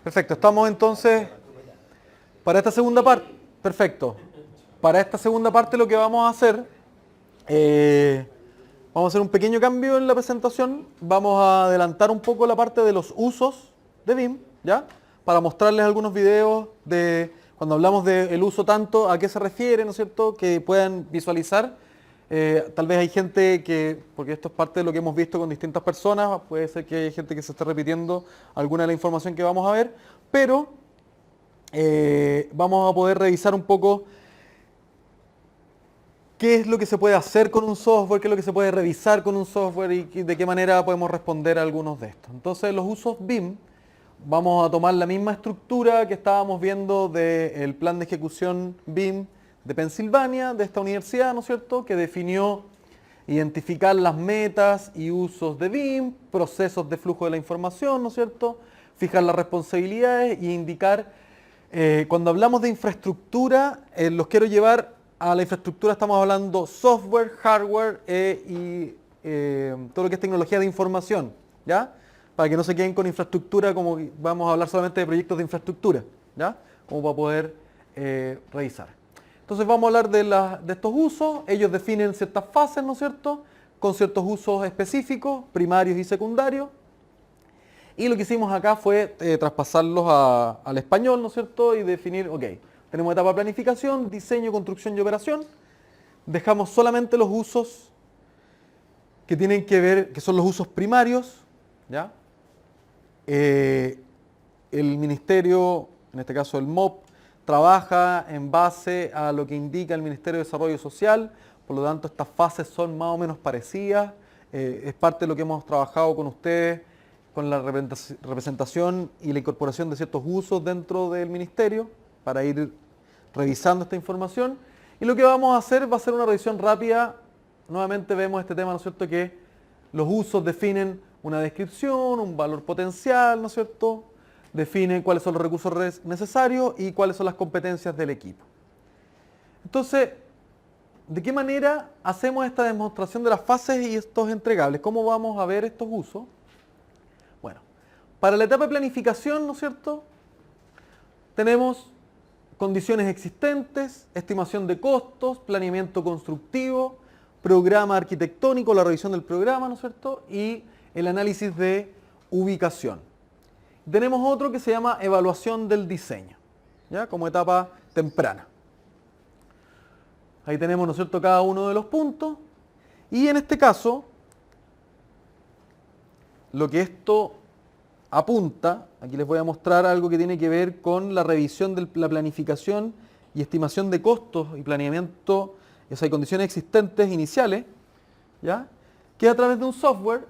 Perfecto, estamos entonces para esta segunda parte. Perfecto. Para esta segunda parte lo que vamos a hacer, vamos a hacer un pequeño cambio en la presentación. Vamos a adelantar un poco la parte de los usos de BIM, ¿ya? Para mostrarles algunos videos de cuando hablamos del uso tanto, a qué se refiere, ¿no es cierto? Que puedan visualizar. Tal vez hay gente que, porque esto es parte de lo que hemos visto con distintas personas, puede ser que hay gente que se esté repitiendo alguna de la información que vamos a ver, pero vamos a poder revisar un poco qué es lo que se puede hacer con un software, qué es lo que se puede revisar con un software y de qué manera podemos responder a algunos de estos. Entonces, los usos BIM, vamos a tomar la misma estructura que estábamos viendo del plan de ejecución BIM de Pensilvania, de esta universidad, ¿no es cierto?, que definió identificar las metas y usos de BIM, procesos de flujo de la información, ¿no es cierto?, fijar las responsabilidades y indicar, cuando hablamos de infraestructura, los quiero llevar a la infraestructura, estamos hablando software, hardware y todo lo que es tecnología de información, ¿ya? Para que no se queden con infraestructura, como vamos a hablar solamente de proyectos de infraestructura, ¿ya? Como para poder revisar. Entonces vamos a hablar de estos usos. Ellos definen ciertas fases, ¿no es cierto?, con ciertos usos específicos, primarios y secundarios. Y lo que hicimos acá fue traspasarlos al español, ¿no es cierto?, y definir, ok, tenemos etapa de planificación, diseño, construcción y operación. Dejamos solamente los usos que tienen que ver, que son los usos primarios, ¿ya? El ministerio, en este caso el MOP, trabaja en base a lo que indica el Ministerio de Desarrollo Social, por lo tanto estas fases son más o menos parecidas, es parte de lo que hemos trabajado con ustedes, con la representación y la incorporación de ciertos usos dentro del ministerio, para ir revisando esta información. Y lo que vamos a hacer va a ser una revisión rápida. Nuevamente vemos este tema, ¿no es cierto?, que los usos definen una descripción, un valor potencial, ¿no es cierto?, definen cuáles son los recursos necesarios y cuáles son las competencias del equipo. Entonces, ¿de qué manera hacemos esta demostración de las fases y estos entregables? ¿Cómo vamos a ver estos usos? Bueno, para la etapa de planificación, ¿no es cierto?, tenemos condiciones existentes, estimación de costos, planeamiento constructivo, programa arquitectónico, la revisión del programa, ¿no es cierto?, y el análisis de ubicación. Tenemos otro que se llama evaluación del diseño, ¿ya?, como etapa temprana. Ahí tenemos, ¿no es cierto?, cada uno de los puntos. Y en este caso, lo que esto apunta, aquí les voy a mostrar algo que tiene que ver con la revisión de la planificación y estimación de costos y planeamiento, esas condiciones existentes iniciales, ¿ya?, que a través de un software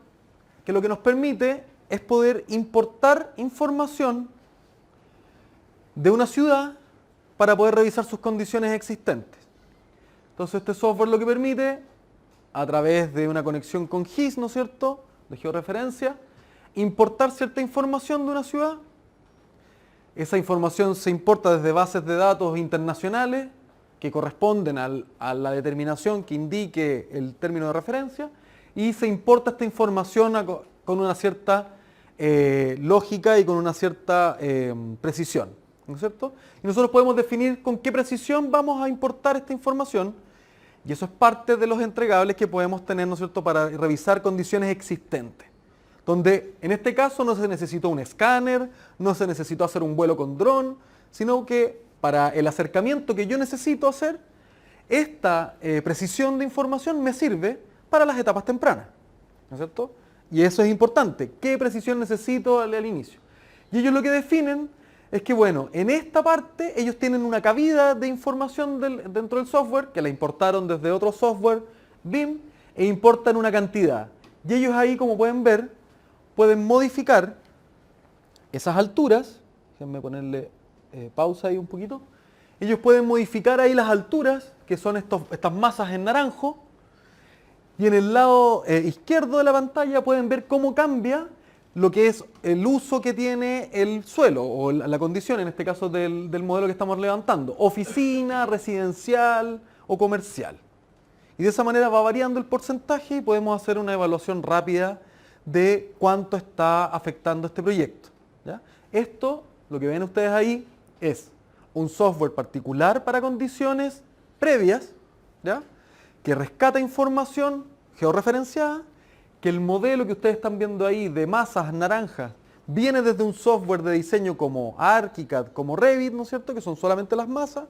que lo que nos permite es poder importar información de una ciudad para poder revisar sus condiciones existentes. Entonces este software lo que permite, a través de una conexión con GIS, ¿no es cierto?, de georreferencia, importar cierta información de una ciudad. Esa información se importa desde bases de datos internacionales que corresponden a la determinación que indique el término de referencia, y se importa esta información con una cierta lógica y con una cierta precisión, ¿no es cierto? Y nosotros podemos definir con qué precisión vamos a importar esta información, y eso es parte de los entregables que podemos tener, ¿no es cierto?, para revisar condiciones existentes, donde en este caso no se necesitó un escáner, no se necesitó hacer un vuelo con dron, sino que para el acercamiento que yo necesito hacer, esta precisión de información me sirve para las etapas tempranas, ¿no es cierto? Y eso es importante. ¿Qué precisión necesito al inicio? Y ellos lo que definen es que, bueno, en esta parte ellos tienen una cabida de información dentro del software, que la importaron desde otro software, BIM, e importan una cantidad. Y ellos ahí, como pueden ver, pueden modificar esas alturas. Déjenme ponerle pausa ahí un poquito. Ellos pueden modificar ahí las alturas, que son estas masas en naranjo, y en el lado izquierdo de la pantalla pueden ver cómo cambia lo que es el uso que tiene el suelo, o la condición, en este caso del modelo que estamos levantando, oficina, residencial o comercial. Y de esa manera va variando el porcentaje y podemos hacer una evaluación rápida de cuánto está afectando este proyecto, ¿ya? Esto lo que ven ustedes ahí, es un software particular para condiciones previas, ¿ya? Que rescata información georreferenciada, que el modelo que ustedes están viendo ahí de masas naranjas viene desde un software de diseño como ArchiCAD, como Revit, ¿no es cierto?, que son solamente las masas,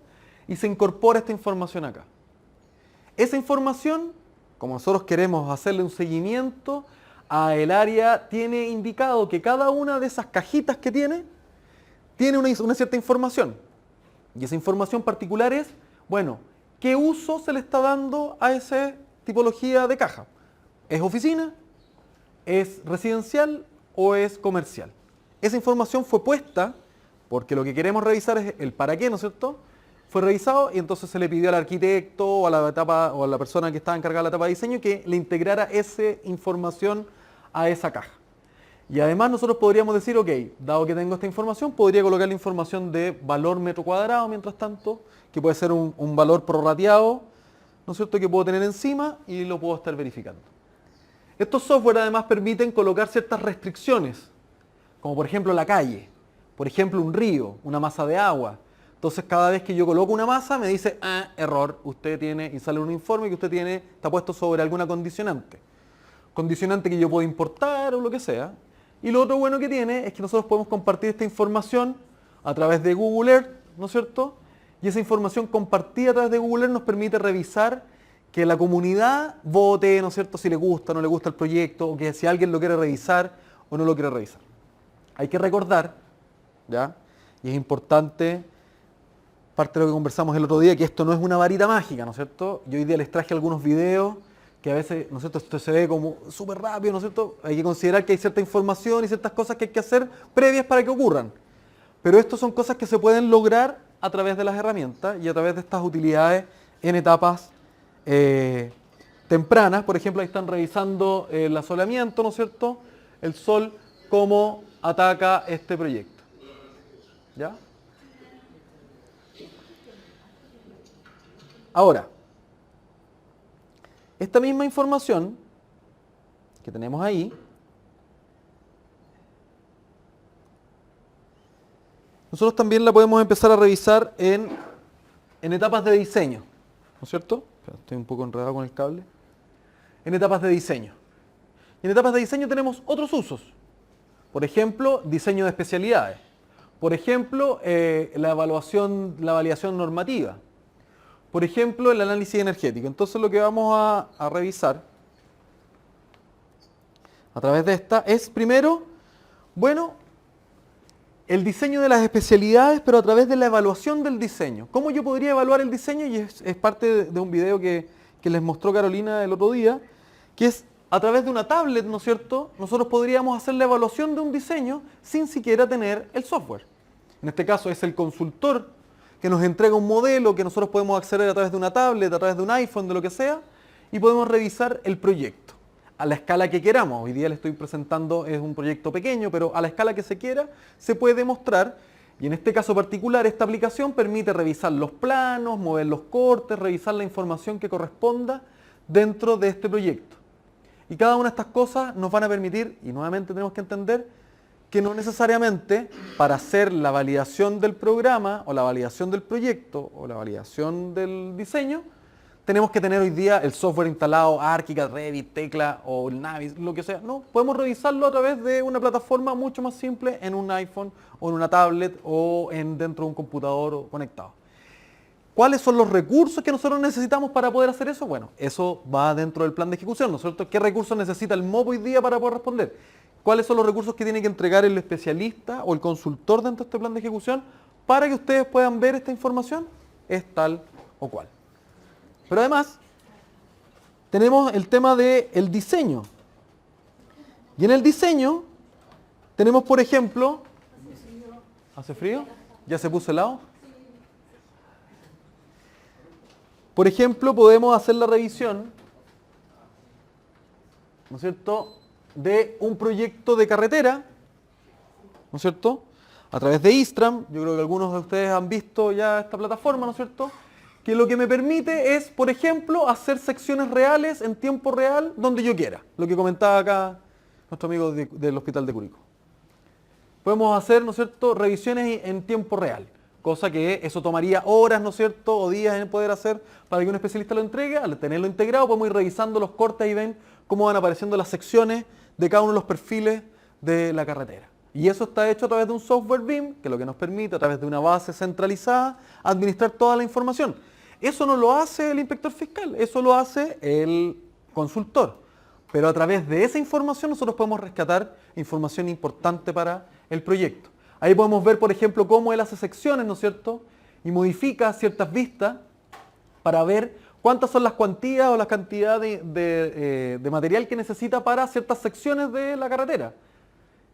y se incorpora esta información acá. Esa información, como nosotros queremos hacerle un seguimiento a el área, tiene indicado que cada una de esas cajitas que tiene una cierta información. Y esa información particular es, bueno, ¿qué uso se le está dando a esa tipología de caja? ¿Es oficina? ¿Es residencial? ¿O es comercial? Esa información fue puesta, porque lo que queremos revisar es el para qué, ¿no es cierto? Fue revisado y entonces se le pidió al arquitecto o a la persona que estaba encargada de la etapa de diseño que le integrara esa información a esa caja. Y además nosotros podríamos decir, ok, dado que tengo esta información, podría colocar la información de valor metro cuadrado, mientras tanto, que puede ser un valor prorrateado, ¿no es cierto?, que puedo tener encima y lo puedo estar verificando. Estos software además permiten colocar ciertas restricciones, como por ejemplo la calle, por ejemplo un río, una masa de agua. Entonces cada vez que yo coloco una masa me dice, error, usted tiene, y sale un informe que usted tiene, está puesto sobre alguna condicionante. Condicionante que yo puedo importar o lo que sea. Y lo otro bueno que tiene es que nosotros podemos compartir esta información a través de Google Earth, ¿no es cierto? Y esa información compartida a través de Google Earth nos permite revisar que la comunidad vote, ¿no es cierto?, si le gusta o no le gusta el proyecto, o que si alguien lo quiere revisar o no lo quiere revisar. Hay que recordar, ¿ya? Y es importante, parte de lo que conversamos el otro día, que esto no es una varita mágica, ¿no es cierto? Yo hoy día les traje algunos videos que a veces, ¿no es cierto?, esto se ve como súper rápido, ¿no es cierto? Hay que considerar que hay cierta información y ciertas cosas que hay que hacer previas para que ocurran. Pero esto son cosas que se pueden lograr a través de las herramientas y a través de estas utilidades en etapas tempranas. Por ejemplo, ahí están revisando el asolamiento, ¿no es cierto? El sol, cómo ataca este proyecto. ¿Ya? Ahora, esta misma información que tenemos ahí, nosotros también la podemos empezar a revisar en etapas de diseño, ¿no es cierto? Estoy un poco enredado con el cable. En etapas de diseño. Y en etapas de diseño tenemos otros usos. Por ejemplo, diseño de especialidades. Por ejemplo, la validación normativa. Por ejemplo, el análisis energético. Entonces lo que vamos a revisar a través de esta es primero, bueno, el diseño de las especialidades, pero a través de la evaluación del diseño. ¿Cómo yo podría evaluar el diseño? Y es parte de un video que les mostró Carolina el otro día, que es a través de una tablet, ¿no es cierto? Nosotros podríamos hacer la evaluación de un diseño sin siquiera tener el software. En este caso es el consultor que nos entrega un modelo que nosotros podemos acceder a través de una tablet, a través de un iPhone, de lo que sea, y podemos revisar el proyecto a la escala que queramos. Hoy día le estoy presentando, es un proyecto pequeño, pero a la escala que se quiera se puede demostrar, y en este caso particular esta aplicación permite revisar los planos, mover los cortes, revisar la información que corresponda dentro de este proyecto. Y cada una de estas cosas nos van a permitir, y nuevamente tenemos que entender, que no necesariamente para hacer la validación del programa, o la validación del proyecto, o la validación del diseño, tenemos que tener hoy día el software instalado, ArchiCAD, Revit, Tecla o el Navis, lo que sea. No, podemos revisarlo a través de una plataforma mucho más simple en un iPhone o en una tablet o dentro de un computador conectado. ¿Cuáles son los recursos que nosotros necesitamos para poder hacer eso? Bueno, eso va dentro del plan de ejecución, ¿no es cierto? ¿Qué recursos necesita el MOP hoy día para poder responder? ¿Cuáles son los recursos que tiene que entregar el especialista o el consultor dentro de este plan de ejecución para que ustedes puedan ver esta información? Es tal o cual. Pero además, tenemos el tema del diseño. Y en el diseño, tenemos por ejemplo... ¿Hace frío? ¿Ya se puso helado? Por ejemplo, podemos hacer la revisión, ¿no es cierto?, de un proyecto de carretera, ¿no es cierto?, a través de Istram. Yo creo que algunos de ustedes han visto ya esta plataforma, ¿no es cierto?, que lo que me permite es, por ejemplo, hacer secciones reales en tiempo real donde yo quiera. Lo que comentaba acá nuestro amigo del Hospital de Curicó. podemos hacer, ¿no es cierto?, revisiones en tiempo real, cosa que eso tomaría horas, ¿no es cierto?, o días en poder hacer para que un especialista lo entregue. Al tenerlo integrado podemos ir revisando los cortes y ven cómo van apareciendo las secciones de cada uno de los perfiles de la carretera. Y eso está hecho a través de un software BIM, que es lo que nos permite, a través de una base centralizada, administrar toda la información. Eso no lo hace el inspector fiscal, eso lo hace el consultor. Pero a través de esa información nosotros podemos rescatar información importante para el proyecto. Ahí podemos ver, por ejemplo, cómo él hace secciones, ¿no es cierto?, y modifica ciertas vistas para ver cuántas son las cuantías o la cantidad de material que necesita para ciertas secciones de la carretera.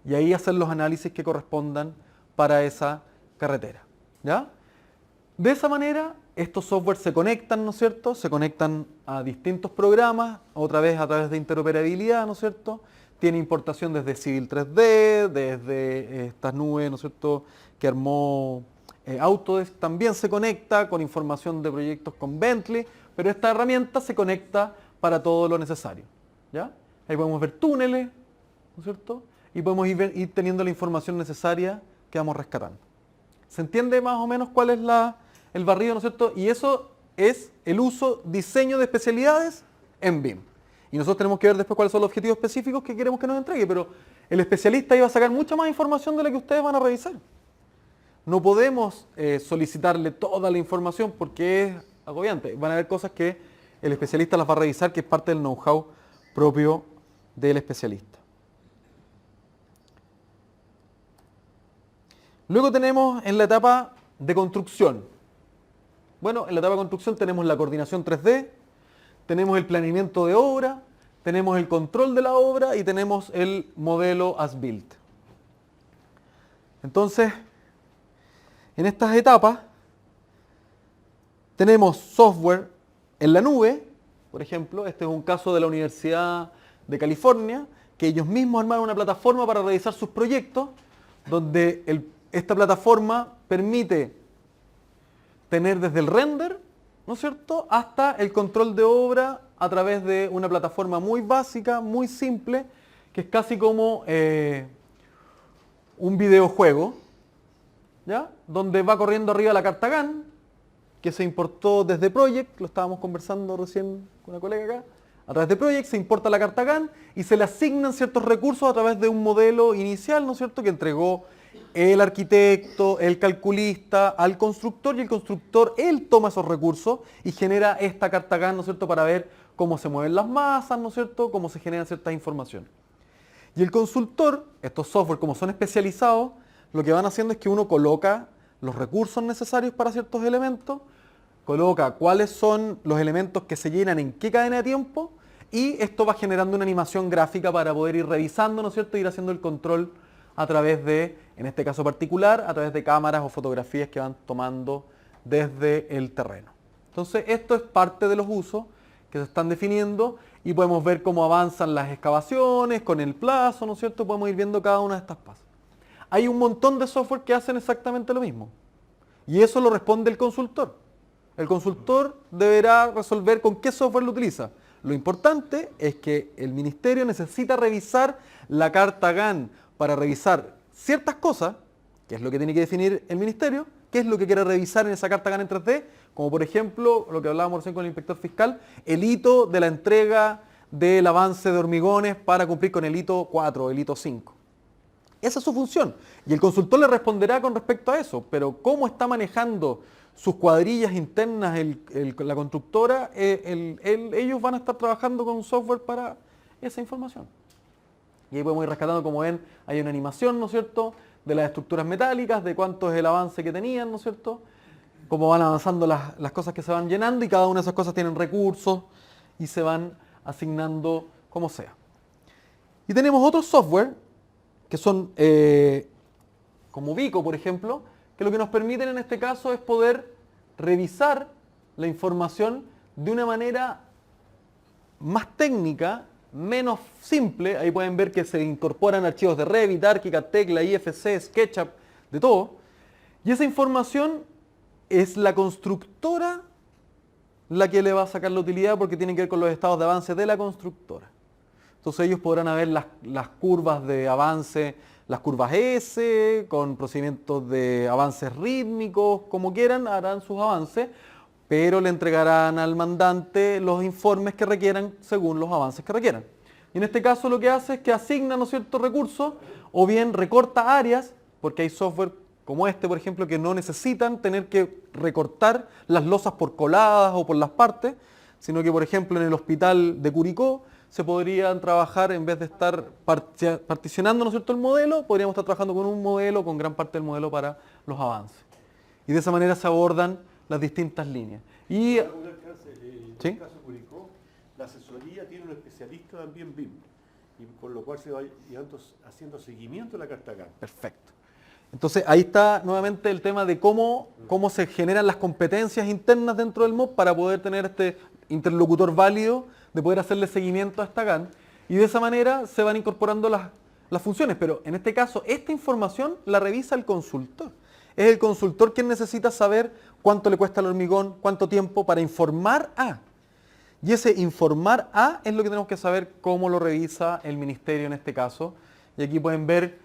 Y ahí hacer los análisis que correspondan para esa carretera, ¿ya? De esa manera, estos softwares se conectan, ¿no es cierto? Se conectan a distintos programas, otra vez a través de interoperabilidad, ¿no es cierto? Tiene importación desde Civil 3D, desde estas nubes, ¿no es cierto?, que armó Autodesk. También se conecta con información de proyectos con Bentley, pero esta herramienta se conecta para todo lo necesario, ¿ya? Ahí podemos ver túneles, ¿no es cierto?, y podemos ir teniendo la información necesaria que vamos rescatando. ¿Se entiende más o menos cuál es el barrido, ¿no es cierto? Y eso es el uso, diseño de especialidades en BIM. Y nosotros tenemos que ver después cuáles son los objetivos específicos que queremos que nos entregue, pero el especialista iba a sacar mucha más información de la que ustedes van a revisar. No podemos solicitarle toda la información porque es agobiante. Van a haber cosas que el especialista las va a revisar, que es parte del know-how propio del especialista. Luego tenemos en la etapa de construcción. Bueno, en la etapa de construcción tenemos la coordinación 3D, tenemos el planeamiento de obra, tenemos el control de la obra y tenemos el modelo as-built. Entonces, en estas etapas tenemos software en la nube, por ejemplo, este es un caso de la Universidad de California, que ellos mismos armaron una plataforma para realizar sus proyectos, donde esta plataforma permite tener desde el render, ¿no es cierto?, hasta el control de obra a través de una plataforma muy básica, muy simple, que es casi como un videojuego, ¿ya?, donde va corriendo arriba la carta GAN, que se importó desde Project, lo estábamos conversando recién con una colega acá. A través de Project se importa la carta GAN y se le asignan ciertos recursos a través de un modelo inicial, ¿no es cierto?, que entregó el arquitecto, el calculista, al constructor, y el constructor, él toma esos recursos y genera esta carta GAN, ¿no es cierto?, para ver cómo se mueven las masas, ¿no es cierto?, cómo se generan ciertas informaciones. Y el consultor, estos software como son especializados, lo que van haciendo es que uno coloca los recursos necesarios para ciertos elementos, coloca cuáles son los elementos que se llenan en qué cadena de tiempo, y esto va generando una animación gráfica para poder ir revisando, ¿no es cierto?, ir haciendo el control a través de, en este caso particular, a través de cámaras o fotografías que van tomando desde el terreno. Entonces, esto es parte de los usos que se están definiendo y podemos ver cómo avanzan las excavaciones, con el plazo, ¿no es cierto?, podemos ir viendo cada una de estas pasos. Hay un montón de software que hacen exactamente lo mismo y eso lo responde el consultor. El consultor deberá resolver con qué software lo utiliza. Lo importante es que el ministerio necesita revisar la carta GAN para revisar ciertas cosas, que es lo que tiene que definir el ministerio, qué es lo que quiere revisar en esa carta GAN en 3D, como por ejemplo, lo que hablábamos recién con el inspector fiscal, el hito de la entrega del avance de hormigones para cumplir con el hito 4, el hito 5. Esa es su función. Y el consultor le responderá con respecto a eso, pero cómo está manejando sus cuadrillas internas la constructora, ellos van a estar trabajando con un software para esa información. Y ahí podemos ir rescatando, como ven, hay una animación, ¿no es cierto?, de las estructuras metálicas, de cuánto es el avance que tenían, ¿no es cierto?, cómo van avanzando las cosas que se van llenando y cada una de esas cosas tienen recursos y se van asignando como sea. Y tenemos otros software que son como Vico, por ejemplo, que lo que nos permiten en este caso es poder revisar la información de una manera más técnica, menos simple. Ahí pueden ver que se incorporan archivos de Revit, ArchiCAD, Tecla, IFC, SketchUp, de todo. Y esa información es la constructora la que le va a sacar la utilidad porque tiene que ver con los estados de avance de la constructora. Entonces ellos podrán ver las curvas de avance las curvas S, con procedimientos de avances rítmicos, como quieran, harán sus avances, pero le entregarán al mandante los informes que requieran según los avances que requieran. Y en este caso lo que hace es que asigna, ¿no es cierto?, recursos, o bien recorta áreas, porque hay software como este, por ejemplo, que no necesitan tener que recortar las losas por coladas o por las partes, sino que, por ejemplo, en el hospital de Curicó se podrían trabajar, en vez de estar particionando, ¿no es cierto?, el modelo, podríamos estar trabajando con un modelo, con gran parte del modelo para los avances. Y de esa manera se abordan las distintas líneas. Y, En ¿sí? el caso de Curicó, la asesoría tiene un especialista también BIM, y con lo cual se va haciendo seguimiento de la carta GAN. Perfecto. Entonces ahí está nuevamente el tema de cómo se generan las competencias internas dentro del MOB para poder tener este interlocutor válido de poder hacerle seguimiento a esta GAN, y de esa manera se van incorporando las funciones, pero en este caso esta información la revisa el consultor. Es el consultor quien necesita saber cuánto le cuesta el hormigón, cuánto tiempo para informar a. Y ese informar a es lo que tenemos que saber cómo lo revisa el ministerio en este caso. Y aquí pueden ver,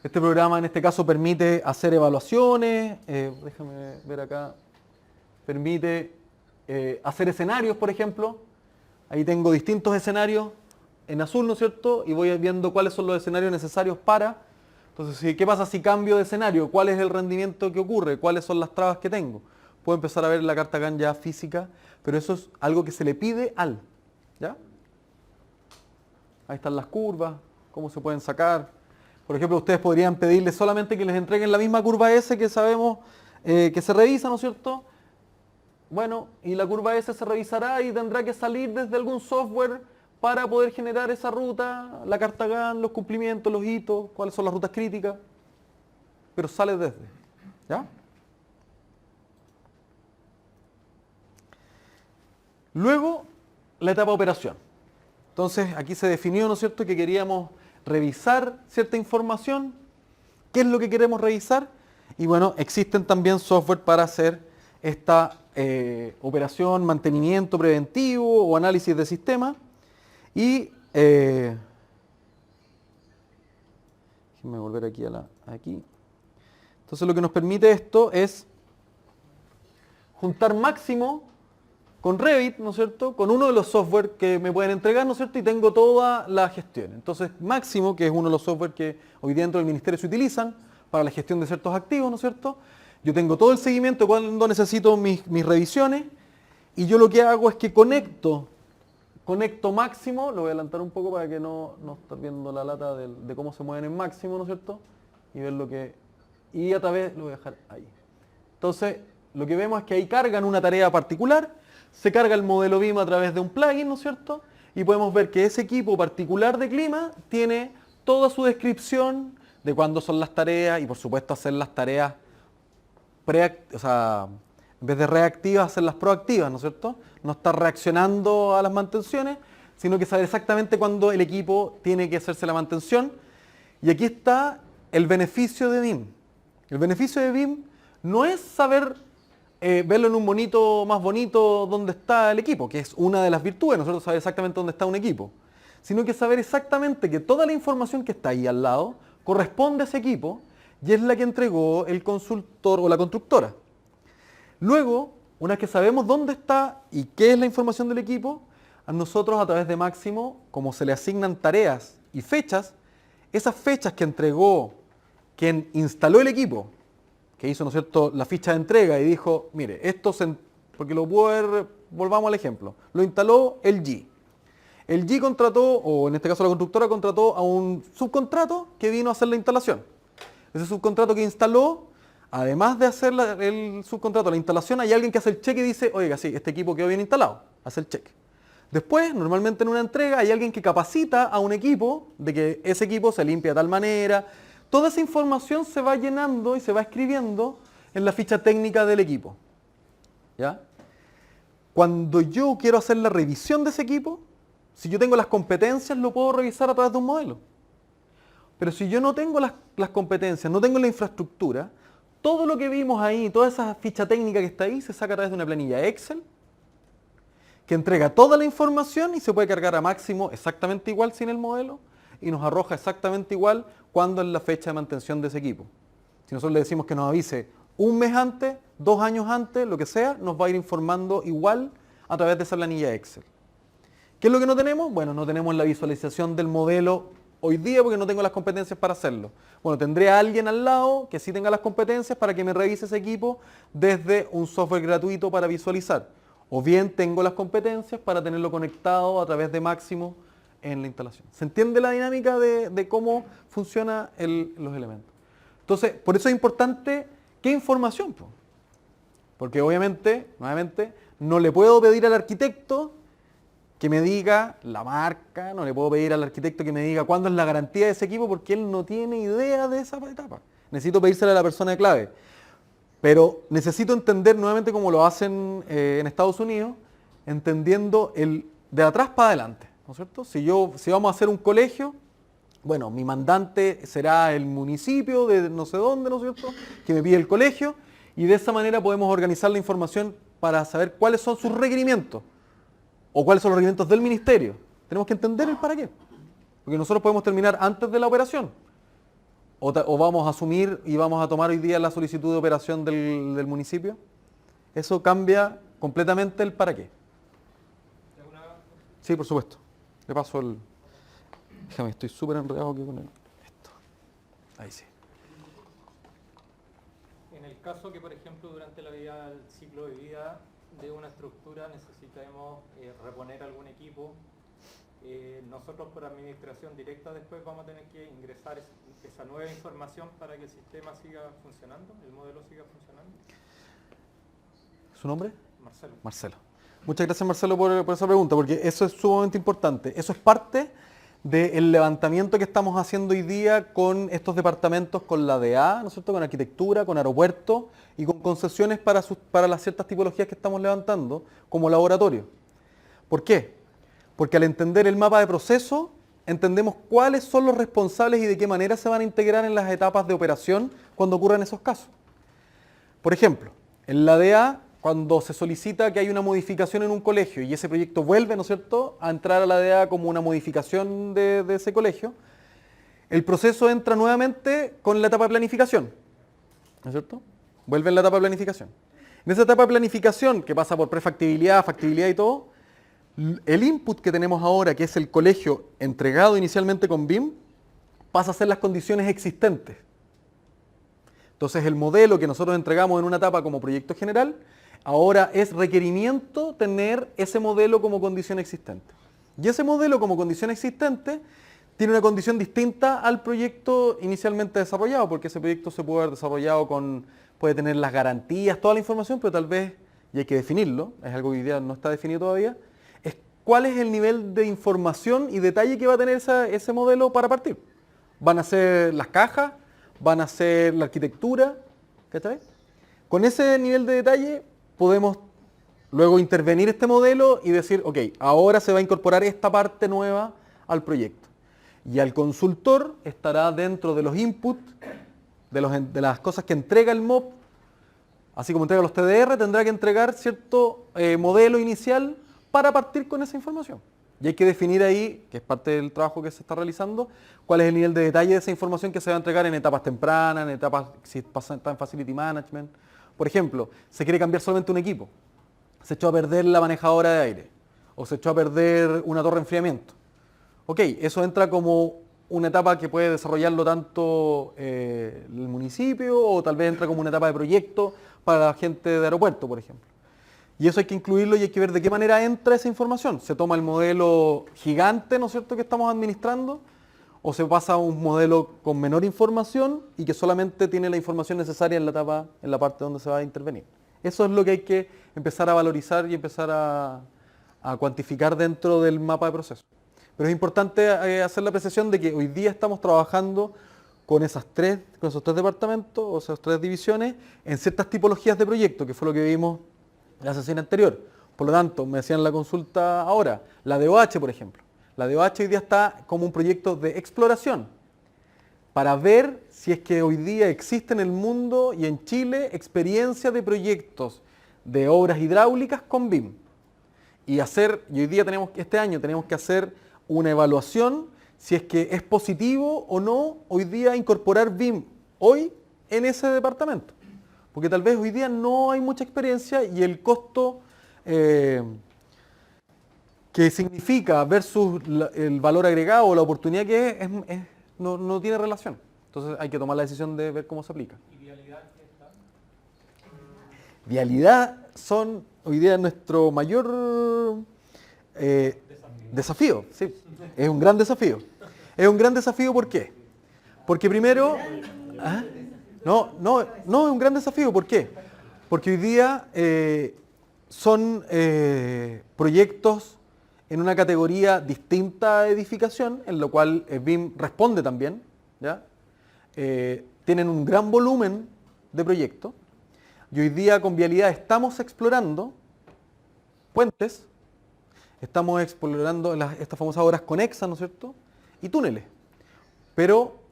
este programa en este caso permite hacer evaluaciones, déjame ver acá, permite hacer escenarios, por ejemplo. Ahí tengo distintos escenarios en azul, ¿no es cierto? Y voy viendo cuáles son los escenarios necesarios para. Entonces, ¿qué pasa si cambio de escenario? ¿Cuál es el rendimiento que ocurre? ¿Cuáles son las trabas que tengo? Puedo empezar a ver la carta GAN ya física, pero eso es algo que se le pide al. ¿Ya? Ahí están las curvas, cómo se pueden sacar. Por ejemplo, ustedes podrían pedirle solamente que les entreguen la misma curva S que sabemos que se revisa, ¿no es cierto? Bueno, y la curva S se revisará y tendrá que salir desde algún software para poder generar esa ruta, la carta GAN, los cumplimientos, los hitos, cuáles son las rutas críticas, pero sale desde. ¿Ya? Luego, la etapa de operación. Entonces, aquí se definió, ¿no es cierto?, que queríamos revisar cierta información. ¿Qué es lo que queremos revisar? Y bueno, existen también software para hacer esta operación, mantenimiento preventivo o análisis de sistema. Y déjenme volver aquí aquí. Entonces lo que nos permite esto es juntar Máximo con Revit, ¿no es cierto?, con uno de los software que me pueden entregar, ¿no es cierto?, y tengo toda la gestión. Entonces Máximo, que es uno de los software que hoy dentro del ministerio se utilizan para la gestión de ciertos activos, ¿no es cierto?, yo tengo todo el seguimiento cuando necesito mis revisiones, y yo lo que hago es que conecto Máximo, lo voy a adelantar un poco para que no estar viendo la lata de cómo se mueven en Máximo, ¿no es cierto?, y ver lo que... Y a través, lo voy a dejar ahí. Entonces, lo que vemos es que ahí cargan una tarea particular, se carga el modelo BIM a través de un plugin, ¿no es cierto?, y podemos ver que ese equipo particular de clima tiene toda su descripción de cuándo son las tareas, y por supuesto hacer las tareas en vez de reactivas, hacerlas proactivas, ¿no es cierto? No estar reaccionando a las mantenciones, sino que saber exactamente cuándo el equipo tiene que hacerse la mantención. Y aquí está el beneficio de BIM. El beneficio de BIM no es saber verlo en un monito más bonito dónde está el equipo, que es una de las virtudes, nosotros saber exactamente dónde está un equipo, sino que saber exactamente que toda la información que está ahí al lado corresponde a ese equipo y es la que entregó el consultor o la constructora. Luego, una vez que sabemos dónde está y qué es la información del equipo, a nosotros a través de Máximo, como se le asignan tareas y fechas, esas fechas que entregó quien instaló el equipo, que hizo, ¿no es cierto?, la ficha de entrega y dijo, mire, porque lo puedo ver, volvamos al ejemplo, lo instaló el G. El G contrató, o en este caso la constructora contrató a un subcontrato que vino a hacer la instalación. Ese subcontrato que instaló, además de hacer el subcontrato, la instalación, hay alguien que hace el cheque y dice, oiga, sí, este equipo quedó bien instalado, hace el cheque. Después, normalmente en una entrega, hay alguien que capacita a un equipo de que ese equipo se limpia de tal manera. Toda esa información se va llenando y se va escribiendo en la ficha técnica del equipo. ¿Ya? Cuando yo quiero hacer la revisión de ese equipo, si yo tengo las competencias, lo puedo revisar a través de un modelo. Pero si yo no tengo las competencias, no tengo la infraestructura, todo lo que vimos ahí, toda esa ficha técnica que está ahí, se saca a través de una planilla Excel que entrega toda la información y se puede cargar a Máximo exactamente igual sin el modelo y nos arroja exactamente igual cuándo es la fecha de mantención de ese equipo. Si nosotros le decimos que nos avise un mes antes, 2 años antes, lo que sea, nos va a ir informando igual a través de esa planilla Excel. ¿Qué es lo que no tenemos? Bueno, no tenemos la visualización del modelo hoy día porque no tengo las competencias para hacerlo. Bueno, tendré a alguien al lado que sí tenga las competencias para que me revise ese equipo desde un software gratuito para visualizar. O bien tengo las competencias para tenerlo conectado a través de Máximo en la instalación. ¿Se entiende la dinámica de cómo funcionan los elementos? Entonces, por eso es importante qué información. Porque obviamente, nuevamente, no le puedo pedir al arquitecto que me diga la marca, no le puedo pedir al arquitecto que me diga cuándo es la garantía de ese equipo porque él no tiene idea de esa etapa. Necesito pedírsela a la persona de clave. Pero necesito entender nuevamente cómo lo hacen en Estados Unidos, entendiendo de atrás para adelante, ¿no es cierto? Si vamos a hacer un colegio, bueno, mi mandante será el municipio de no sé dónde, ¿no es cierto?, que me pide el colegio, y de esa manera podemos organizar la información para saber cuáles son sus requerimientos, o cuáles son los requerimientos del ministerio. Tenemos que entender el para qué, porque nosotros podemos terminar antes de la operación, o vamos a asumir y vamos a tomar hoy día la solicitud de operación del municipio. Eso cambia completamente el para qué. Sí, por supuesto. Le paso el... Déjame, estoy súper enredado aquí con esto. Ahí sí. En el caso que, por ejemplo, durante la vida, el ciclo de vida de una estructura necesitemos reponer algún equipo, nosotros por administración directa después vamos a tener que ingresar esa nueva información para que el sistema siga funcionando, el modelo siga funcionando. ¿Su nombre? Marcelo. Marcelo. Muchas gracias, Marcelo, por esa pregunta, porque eso es sumamente importante. Eso es parte del levantamiento que estamos haciendo hoy día con estos departamentos, con la DA, ¿no es cierto?, con arquitectura, con aeropuerto y con concesiones para las ciertas tipologías que estamos levantando como laboratorio. ¿Por qué? Porque al entender el mapa de proceso, entendemos cuáles son los responsables y de qué manera se van a integrar en las etapas de operación cuando ocurran esos casos. Por ejemplo, en la DA, cuando se solicita que hay una modificación en un colegio y ese proyecto vuelve, ¿no es cierto?, a entrar a la DA como una modificación de ese colegio, el proceso entra nuevamente con la etapa de planificación, ¿no es cierto? Vuelve en la etapa de planificación. En esa etapa de planificación, que pasa por prefactibilidad, factibilidad y todo, el input que tenemos ahora, que es el colegio entregado inicialmente con BIM, pasa a ser las condiciones existentes. Entonces el modelo que nosotros entregamos en una etapa como proyecto general, ahora es requerimiento tener ese modelo como condición existente. Y ese modelo como condición existente tiene una condición distinta al proyecto inicialmente desarrollado, porque ese proyecto se puede haber desarrollado puede tener las garantías, toda la información, pero tal vez, y hay que definirlo, es algo que hoy día no está definido todavía, es cuál es el nivel de información y detalle que va a tener ese modelo para partir. Van a ser las cajas, van a ser la arquitectura, ¿cachai? Con ese nivel de detalle podemos luego intervenir este modelo y decir, ok, ahora se va a incorporar esta parte nueva al proyecto. Y al consultor estará dentro de los inputs, de las cosas que entrega el MOP, así como entrega los TDR, tendrá que entregar cierto modelo inicial para partir con esa información. Y hay que definir ahí, que es parte del trabajo que se está realizando, cuál es el nivel de detalle de esa información que se va a entregar en etapas tempranas, en etapas, si está en Facility Management. Por ejemplo, se quiere cambiar solamente un equipo. Se echó a perder la manejadora de aire, o se echó a perder una torre de enfriamiento. Ok, eso entra como una etapa que puede desarrollarlo tanto el municipio, o tal vez entra como una etapa de proyecto para la gente de aeropuerto, por ejemplo. Y eso hay que incluirlo y hay que ver de qué manera entra esa información. ¿Se toma el modelo gigante, ¿no es cierto?, que estamos administrando? ¿O se pasa a un modelo con menor información y que solamente tiene la información necesaria en la parte donde se va a intervenir? Eso es lo que hay que empezar a valorizar y empezar a cuantificar dentro del mapa de proceso. Pero es importante hacer la apreciación de que hoy día estamos trabajando con esos tres departamentos, o esas 3 divisiones, en ciertas tipologías de proyectos, que fue lo que vimos en la sesión anterior. Por lo tanto, me decían en la consulta ahora, la DOH, por ejemplo. La DOH hoy día está como un proyecto de exploración para ver si es que hoy día existe en el mundo y en Chile experiencia de proyectos de obras hidráulicas con BIM. Y hoy día este año tenemos que hacer una evaluación si es que es positivo o no hoy día incorporar BIM hoy en ese departamento. Porque tal vez hoy día no hay mucha experiencia y el costo que significa versus el valor agregado o la oportunidad que no tiene relación. Entonces hay que tomar la decisión de ver cómo se aplica. ¿Y vialidad qué está? Vialidad son hoy día nuestro mayor desafío. Sí, es un gran desafío. Es un gran desafío, ¿por qué? Porque primero... ¿Ah? No, es un gran desafío, ¿por qué? Porque hoy día son proyectos en una categoría distinta de edificación, en lo cual BIM responde también, ¿ya? Tienen un gran volumen de proyectos, y hoy día con Vialidad estamos explorando puentes, estamos explorando estas famosas obras conexas, ¿no es cierto?, y túneles, pero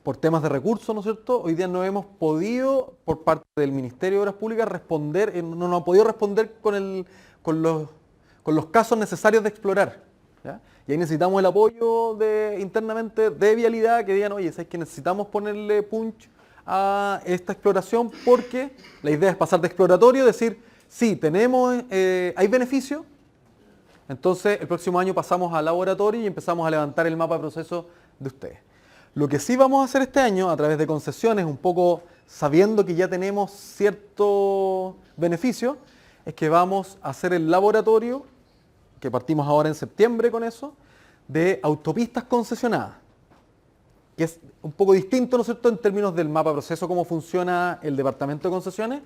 por temas de recursos, ¿no es cierto?, hoy día no hemos podido, por parte del Ministerio de Obras Públicas, responder, no nos ha podido responder con los casos necesarios de explorar, ¿ya? Y ahí necesitamos el apoyo internamente de Vialidad, que digan, oye, ¿sabes que necesitamos ponerle punch a esta exploración? Porque la idea es pasar de exploratorio, decir, sí, hay beneficio, entonces el próximo año pasamos al laboratorio y empezamos a levantar el mapa de proceso de ustedes. Lo que sí vamos a hacer este año, a través de concesiones, un poco sabiendo que ya tenemos cierto beneficio, es que vamos a hacer el laboratorio, que partimos ahora en septiembre con eso, de autopistas concesionadas. Que es un poco distinto, ¿no es cierto?, en términos del mapa de proceso, cómo funciona el departamento de concesiones,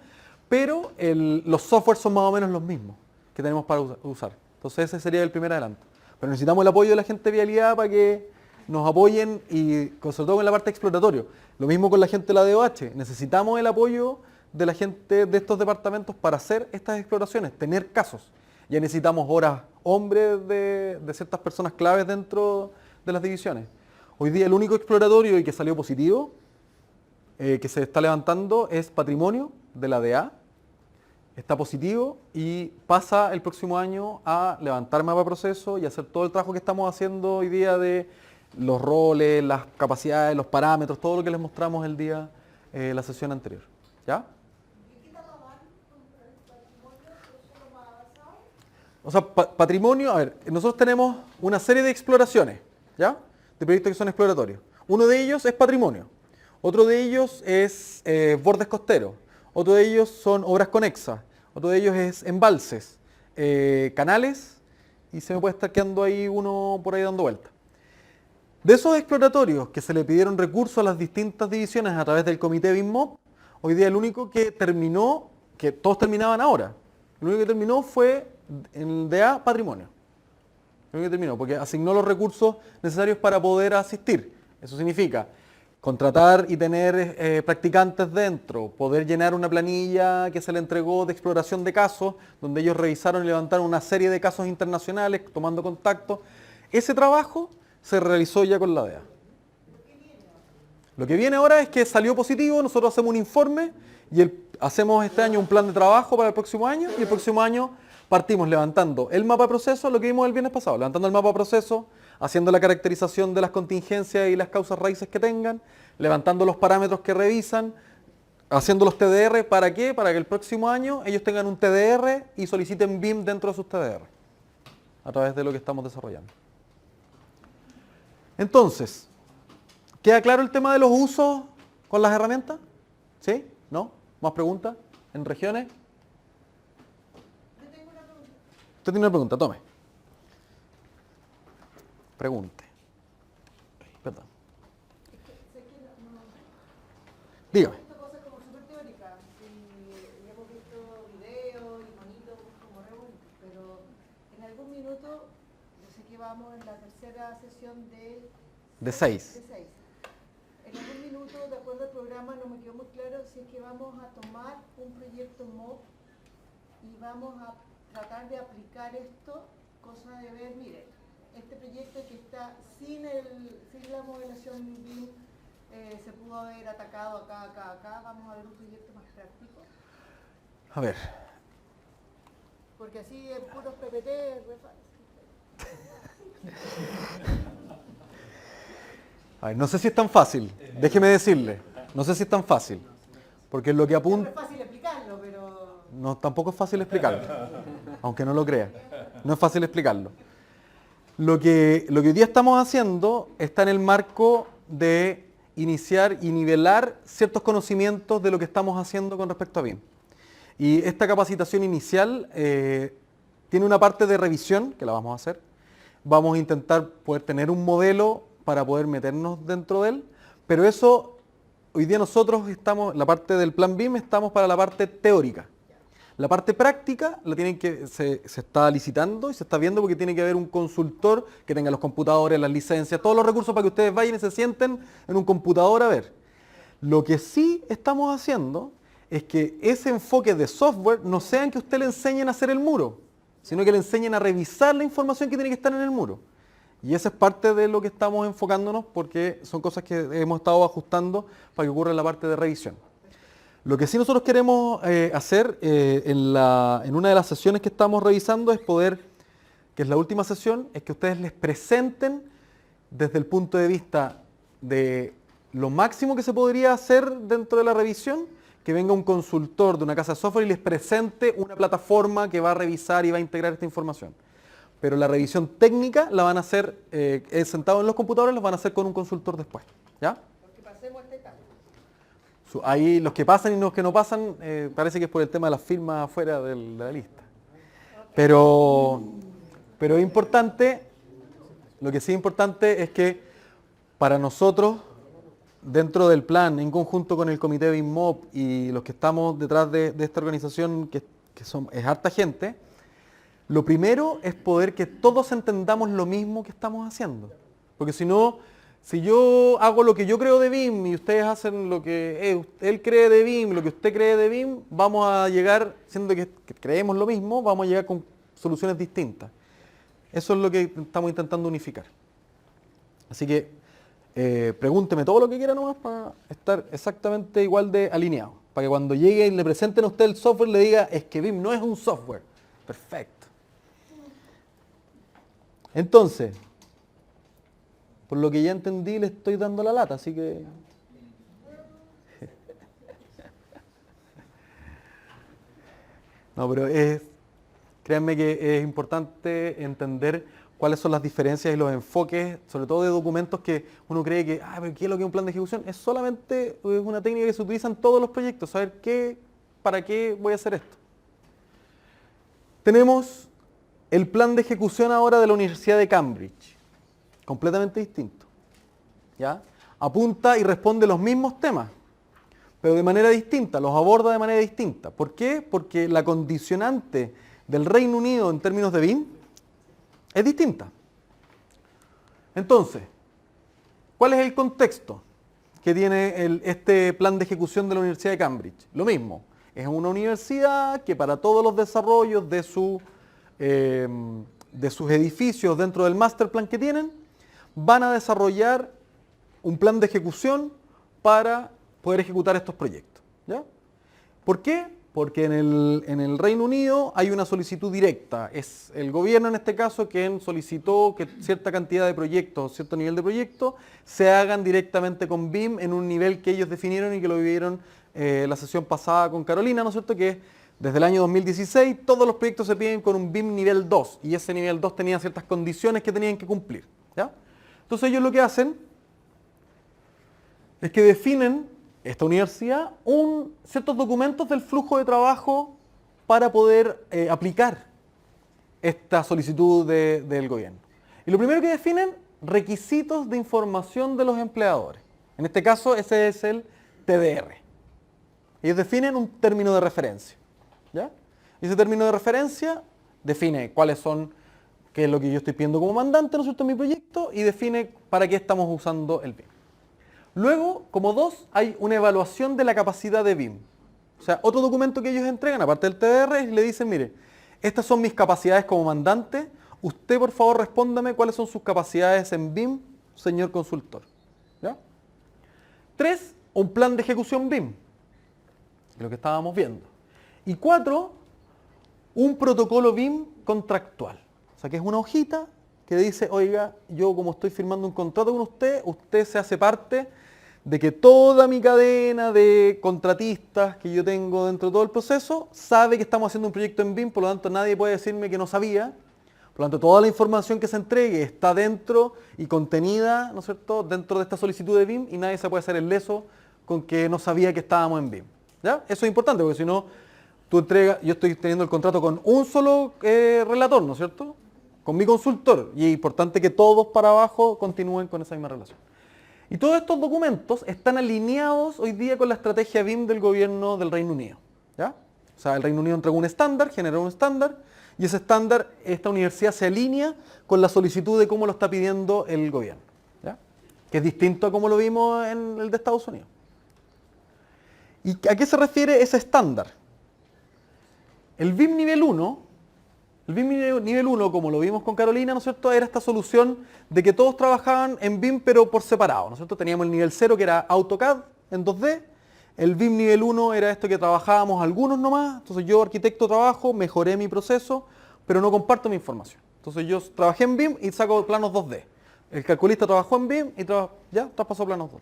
pero los softwares son más o menos los mismos que tenemos para usar. Entonces ese sería el primer adelanto. Pero necesitamos el apoyo de la gente de Vialidad para que nos apoyen y sobre todo en la parte exploratoria. Lo mismo con la gente de la DOH. Necesitamos el apoyo de la gente de estos departamentos para hacer estas exploraciones, tener casos. Ya necesitamos horas hombres de ciertas personas claves dentro de las divisiones. Hoy día el único exploratorio y que salió positivo, que se está levantando, es patrimonio de la DA. Está positivo y pasa el próximo año a levantar mapa de proceso y hacer todo el trabajo que estamos haciendo hoy día de los roles, las capacidades, los parámetros, todo lo que les mostramos el día, la sesión anterior. ¿Ya? O sea, patrimonio, a ver, nosotros tenemos una serie de exploraciones, ¿ya? De proyectos que son exploratorios. Uno de ellos es patrimonio, otro de ellos es bordes costeros, otro de ellos son obras conexas, otro de ellos es embalses, canales, y se me puede estar quedando ahí uno por ahí dando vuelta. De esos exploratorios que se le pidieron recursos a las distintas divisiones a través del comité BIMMOP, hoy día el único que terminó, que todos terminaban ahora, el único que terminó fue el DA Patrimonio. El único que terminó, porque asignó los recursos necesarios para poder asistir. Eso significa contratar y tener practicantes dentro, poder llenar una planilla que se le entregó de exploración de casos, donde ellos revisaron y levantaron una serie de casos internacionales, tomando contacto. Ese trabajo se realizó ya con la DEA. Lo que viene ahora es que salió positivo, nosotros hacemos un informe y hacemos este año un plan de trabajo para el próximo año y el próximo año partimos levantando el mapa de proceso, lo que vimos el viernes pasado, levantando el mapa de proceso, haciendo la caracterización de las contingencias y las causas raíces que tengan, levantando los parámetros que revisan, haciendo los TDR, ¿para qué? Para que el próximo año ellos tengan un TDR y soliciten BIM dentro de sus TDR, a través de lo que estamos desarrollando. Entonces, ¿queda claro el tema de los usos con las herramientas? ¿Sí? ¿No? ¿Más preguntas? ¿En regiones? Yo tengo una pregunta. Usted tiene una pregunta, tome. Pregunte. Perdón. Es que sé que no. Dígame. Hemos visto cosas como súper teóricas y hemos visto videos y monitos como re bonitos, pero en algún minuto, yo sé que vamos en la tercera sesión de 6. En algún minuto, de acuerdo al programa, no me quedó muy claro si es que vamos a tomar un proyecto MOB y vamos a tratar de aplicar esto, cosa de ver, mire, este proyecto que está sin la modelación BIM se pudo haber atacado acá, vamos a ver un proyecto más práctico. A ver. Porque así en puros PPT es re fácil. A ver, no sé si es tan fácil, déjeme decirle, no sé si es tan fácil, porque lo que No apunta... es fácil explicarlo, pero... No, tampoco es fácil explicarlo, aunque no lo crea, no es fácil explicarlo. Lo que hoy día estamos haciendo está en el marco de iniciar y nivelar ciertos conocimientos de lo que estamos haciendo con respecto a BIM. Y esta capacitación inicial tiene una parte de revisión, que la vamos a hacer. Vamos a intentar poder tener un modelo para poder meternos dentro de él, pero eso, hoy día nosotros estamos, la parte del plan BIM, estamos para la parte teórica. La parte práctica se está licitando y se está viendo porque tiene que haber un consultor que tenga los computadores, las licencias, todos los recursos para que ustedes vayan y se sienten en un computador a ver. Lo que sí estamos haciendo es que ese enfoque de software no sea en que usted le enseñen a hacer el muro, sino que le enseñen a revisar la información que tiene que estar en el muro. Y esa es parte de lo que estamos enfocándonos porque son cosas que hemos estado ajustando para que ocurra en la parte de revisión. Lo que sí nosotros queremos hacer en una de las sesiones que estamos revisando es poder, que es la última sesión, es que ustedes les presenten desde el punto de vista de lo máximo que se podría hacer dentro de la revisión, que venga un consultor de una casa de software y les presente una plataforma que va a revisar y va a integrar esta información. Pero la revisión técnica la van a hacer sentados en los computadores, los van a hacer con un consultor después. ¿Ya? Porque pasemos esta etapa. Ahí los que pasan y los que no pasan, parece que es por el tema de las firmas afuera de la lista. Pero es importante, lo que sí es importante es que para nosotros, dentro del plan, en conjunto con el comité BIMMOP y los que estamos detrás de esta organización, es harta gente, lo primero es poder que todos entendamos lo mismo que estamos haciendo. Porque si no, si yo hago lo que yo creo de BIM y ustedes hacen lo que él cree de BIM, lo que usted cree de BIM, vamos a llegar, siendo que creemos lo mismo, vamos a llegar con soluciones distintas. Eso es lo que estamos intentando unificar. Así que pregúnteme todo lo que quiera nomás para estar exactamente igual de alineado. Para que cuando llegue y le presenten a usted el software le diga, es que BIM no es un software. Perfecto. Entonces, por lo que ya entendí, le estoy dando la lata, así que... No, pero créanme que es importante entender cuáles son las diferencias y los enfoques, sobre todo de documentos que uno cree que, pero ¿qué es lo que es un plan de ejecución? Es solamente una técnica que se utiliza en todos los proyectos, saber para qué voy a hacer esto. Tenemos el plan de ejecución ahora de la Universidad de Cambridge, completamente distinto. ¿Ya? Apunta y responde los mismos temas, pero de manera distinta, los aborda de manera distinta. ¿Por qué? Porque la condicionante del Reino Unido en términos de BIM es distinta. Entonces, ¿cuál es el contexto que tiene este plan de ejecución de la Universidad de Cambridge? Lo mismo, es una universidad que para todos los desarrollos de sus edificios dentro del master plan que tienen, van a desarrollar un plan de ejecución para poder ejecutar estos proyectos. ¿Ya? ¿Por qué? Porque en el Reino Unido hay una solicitud directa. Es el gobierno en este caso quien solicitó que cierta cantidad de proyectos, cierto nivel de proyectos, se hagan directamente con BIM en un nivel que ellos definieron y que lo vivieron la sesión pasada con Carolina, ¿no es cierto? Que desde el año 2016 todos los proyectos se piden con un BIM nivel 2 y ese nivel 2 tenía ciertas condiciones que tenían que cumplir. ¿Ya? Entonces ellos lo que hacen es que definen esta universidad ciertos documentos del flujo de trabajo para poder aplicar esta solicitud del gobierno. Y lo primero que definen, requisitos de información de los empleadores. En este caso ese es el TDR. Ellos definen un término de referencia. ¿Ya? Y ese término de referencia define qué es lo que yo estoy pidiendo como mandante, ¿no es cierto?, en mi proyecto, y define para qué estamos usando el BIM. Luego, como 2, hay una evaluación de la capacidad de BIM. O sea, otro documento que ellos entregan, aparte del TDR, y le dicen, mire, estas son mis capacidades como mandante, usted por favor respóndame cuáles son sus capacidades en BIM, señor consultor. ¿Ya? 3, un plan de ejecución BIM, lo que estábamos viendo. Y 4, un protocolo BIM contractual. O sea, que es una hojita que dice, oiga, yo como estoy firmando un contrato con usted, usted se hace parte de que toda mi cadena de contratistas que yo tengo dentro de todo el proceso sabe que estamos haciendo un proyecto en BIM, por lo tanto nadie puede decirme que no sabía. Por lo tanto, toda la información que se entregue está dentro y contenida, ¿no es cierto?, dentro de esta solicitud de BIM y nadie se puede hacer el leso con que no sabía que estábamos en BIM. ¿Ya? Eso es importante porque si no, tú entregas, yo estoy teniendo el contrato con un solo relator, ¿no es cierto?, con mi consultor, y es importante que todos para abajo continúen con esa misma relación. Y todos estos documentos están alineados hoy día con la estrategia BIM del gobierno del Reino Unido. ¿Ya? O sea, el Reino Unido entregó un estándar, generó un estándar, y ese estándar, esta universidad se alinea con la solicitud de cómo lo está pidiendo el gobierno. ¿Ya? Que es distinto a como lo vimos en el de Estados Unidos. ¿Y a qué se refiere ese estándar? El BIM nivel 1, como lo vimos con Carolina, ¿no es cierto?, era esta solución de que todos trabajaban en BIM pero por separado, ¿no es cierto? Teníamos el nivel 0 que era AutoCAD en 2D, el BIM nivel 1 era esto que trabajábamos algunos nomás, entonces yo arquitecto trabajo, mejoré mi proceso, pero no comparto mi información. Entonces yo trabajé en BIM y saco planos 2D. El calculista trabajó en BIM y ya traspasó planos 2D.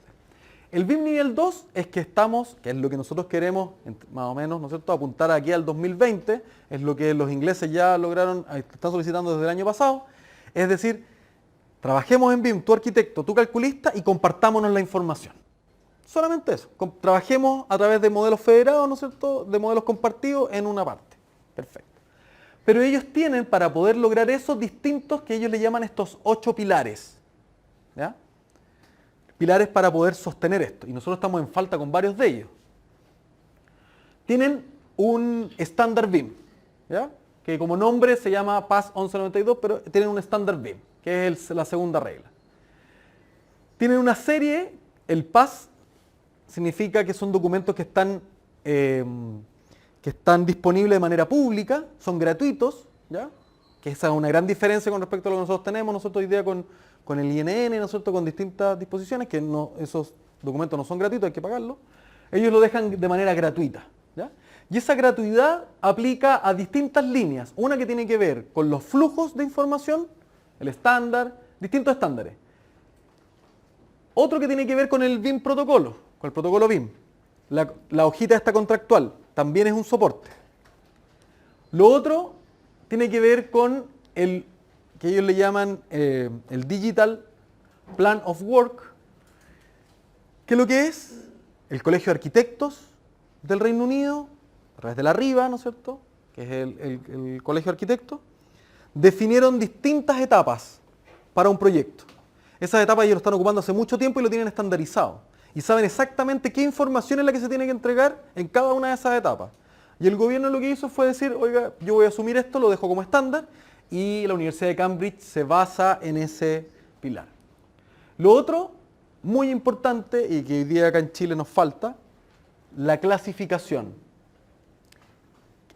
El BIM nivel 2 es que estamos, que es lo que nosotros queremos, más o menos, ¿no es cierto?, apuntar aquí al 2020, es lo que los ingleses ya lograron, están solicitando desde el año pasado, es decir, trabajemos en BIM, tu arquitecto, tu calculista, y compartámonos la información. Solamente eso, trabajemos a través de modelos federados, ¿no es cierto?, de modelos compartidos en una parte. Perfecto. Pero ellos tienen, para poder lograr eso, distintos que ellos le llaman estos 8 pilares. ¿Ya? Pilares para poder sostener esto, y nosotros estamos en falta con varios de ellos. Tienen un estándar BIM, ¿ya?, que como nombre se llama PAS 1192, pero tienen un estándar BIM, que es la segunda regla. Tienen una serie, el PAS significa que son documentos que están disponibles de manera pública, son gratuitos, ¿ya?, que esa es una gran diferencia con respecto a lo que nosotros tenemos, nosotros hoy día con el INN, ¿no es cierto?, con distintas disposiciones, que no, esos documentos no son gratuitos, hay que pagarlos. Ellos lo dejan de manera gratuita, ¿ya? Y esa gratuidad aplica a distintas líneas. Una que tiene que ver con los flujos de información, el estándar, distintos estándares. Otro que tiene que ver con el BIM protocolo, con el protocolo BIM. La hojita esta contractual también es un soporte. Lo otro tiene que ver con el que ellos le llaman el Digital Plan of Work, que lo que es el Colegio de Arquitectos del Reino Unido, a través de la RIBA, ¿no es cierto?, que es el Colegio de Arquitectos, definieron distintas etapas para un proyecto. Esas etapas ellos lo están ocupando hace mucho tiempo y lo tienen estandarizado. Y saben exactamente qué información es la que se tiene que entregar en cada una de esas etapas. Y el gobierno lo que hizo fue decir, oiga, yo voy a asumir esto, lo dejo como estándar, y la Universidad de Cambridge se basa en ese pilar. Lo otro, muy importante, y que hoy día acá en Chile nos falta, la clasificación.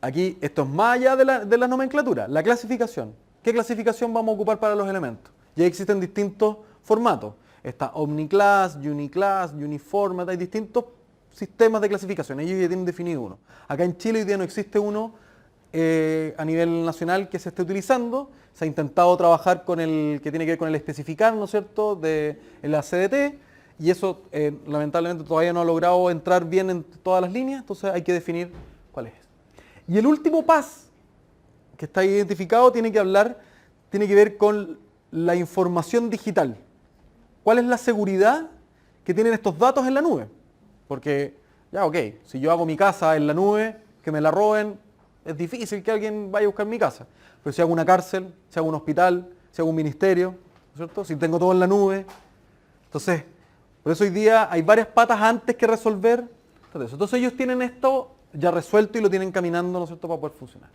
Aquí, esto es más allá de la nomenclatura, la clasificación. ¿Qué clasificación vamos a ocupar para los elementos? Ya existen distintos formatos. Está Omniclass, Uniclass, Uniform, hay distintos sistemas de clasificación. Ellos ya tienen definido uno. Acá en Chile hoy día no existe uno a nivel nacional que se esté utilizando. Se ha intentado trabajar con el que tiene que ver con el especificar, ¿no es cierto?, de la CDT, y eso lamentablemente todavía no ha logrado entrar bien en todas las líneas, entonces hay que definir cuál es. Y el último PAS que está identificado tiene que ver con la información digital. ¿Cuál es la seguridad que tienen estos datos en la nube? Porque, ya ok, si yo hago mi casa en la nube, que me la roben, es difícil que alguien vaya a buscar mi casa. Pero si hago una cárcel, si hago un hospital, si hago un ministerio, ¿no es cierto?, si tengo todo en la nube. Entonces, por eso hoy día hay varias patas antes que resolver. Entonces ellos tienen esto ya resuelto y lo tienen caminando, ¿no es cierto?, para poder funcionar.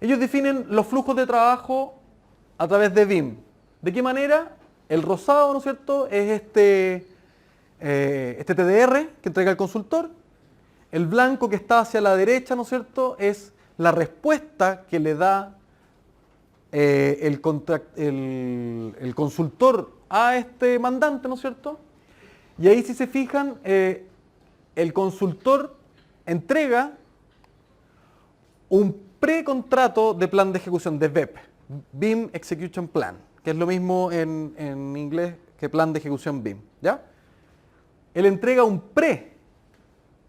Ellos definen los flujos de trabajo a través de BIM. ¿De qué manera? El rosado, ¿no es cierto?, es este TDR que entrega el consultor. El blanco que está hacia la derecha, ¿no es cierto?, es la respuesta que le da el consultor a este mandante, ¿no es cierto? Y ahí, si se fijan, el consultor entrega un precontrato de plan de ejecución, de BEP, BIM Execution Plan, que es lo mismo en inglés que plan de ejecución BIM, ¿ya? Él entrega un pre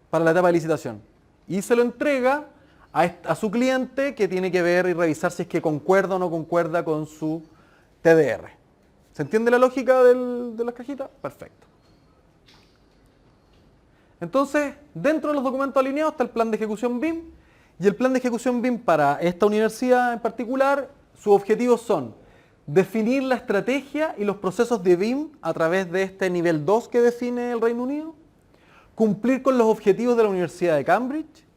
para la etapa de licitación y se lo entrega a su cliente, que tiene que ver y revisar si es que concuerda o no concuerda con su TDR. ¿Se entiende la lógica de las cajitas? Perfecto. Entonces, dentro de los documentos alineados está el plan de ejecución BIM, y el plan de ejecución BIM para esta universidad en particular, sus objetivos son definir la estrategia y los procesos de BIM a través de este nivel 2 que define el Reino Unido, cumplir con los objetivos de la Universidad de Cambridge,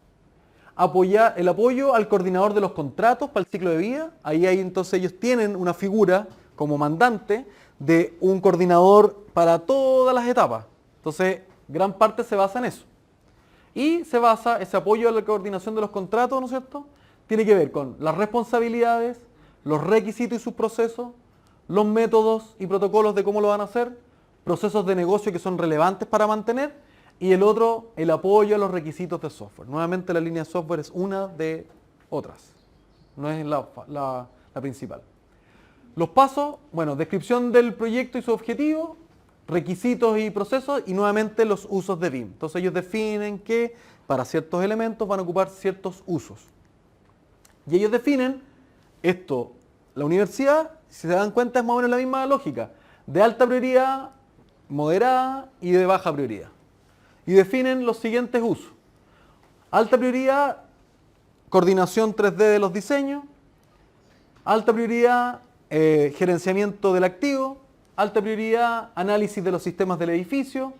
apoyar el apoyo al coordinador de los contratos para el ciclo de vida. Ahí entonces ellos tienen una figura como mandante de un coordinador para todas las etapas. Entonces, gran parte se basa en eso. Y se basa, ese apoyo a la coordinación de los contratos, ¿no es cierto?, tiene que ver con las responsabilidades, los requisitos y sus procesos, los métodos y protocolos de cómo lo van a hacer, procesos de negocio que son relevantes para mantener, y el otro, el apoyo a los requisitos de software. Nuevamente la línea de software es una de otras, no es la principal. Los pasos, bueno, descripción del proyecto y su objetivo, requisitos y procesos, y nuevamente los usos de BIM. Entonces ellos definen que para ciertos elementos van a ocupar ciertos usos. Y ellos definen esto, la universidad, si se dan cuenta, es más o menos la misma lógica, de alta prioridad, moderada y de baja prioridad. Y definen los siguientes usos. Alta prioridad, coordinación 3D de los diseños. Alta prioridad, gerenciamiento del activo. Alta prioridad, análisis de los sistemas del edificio.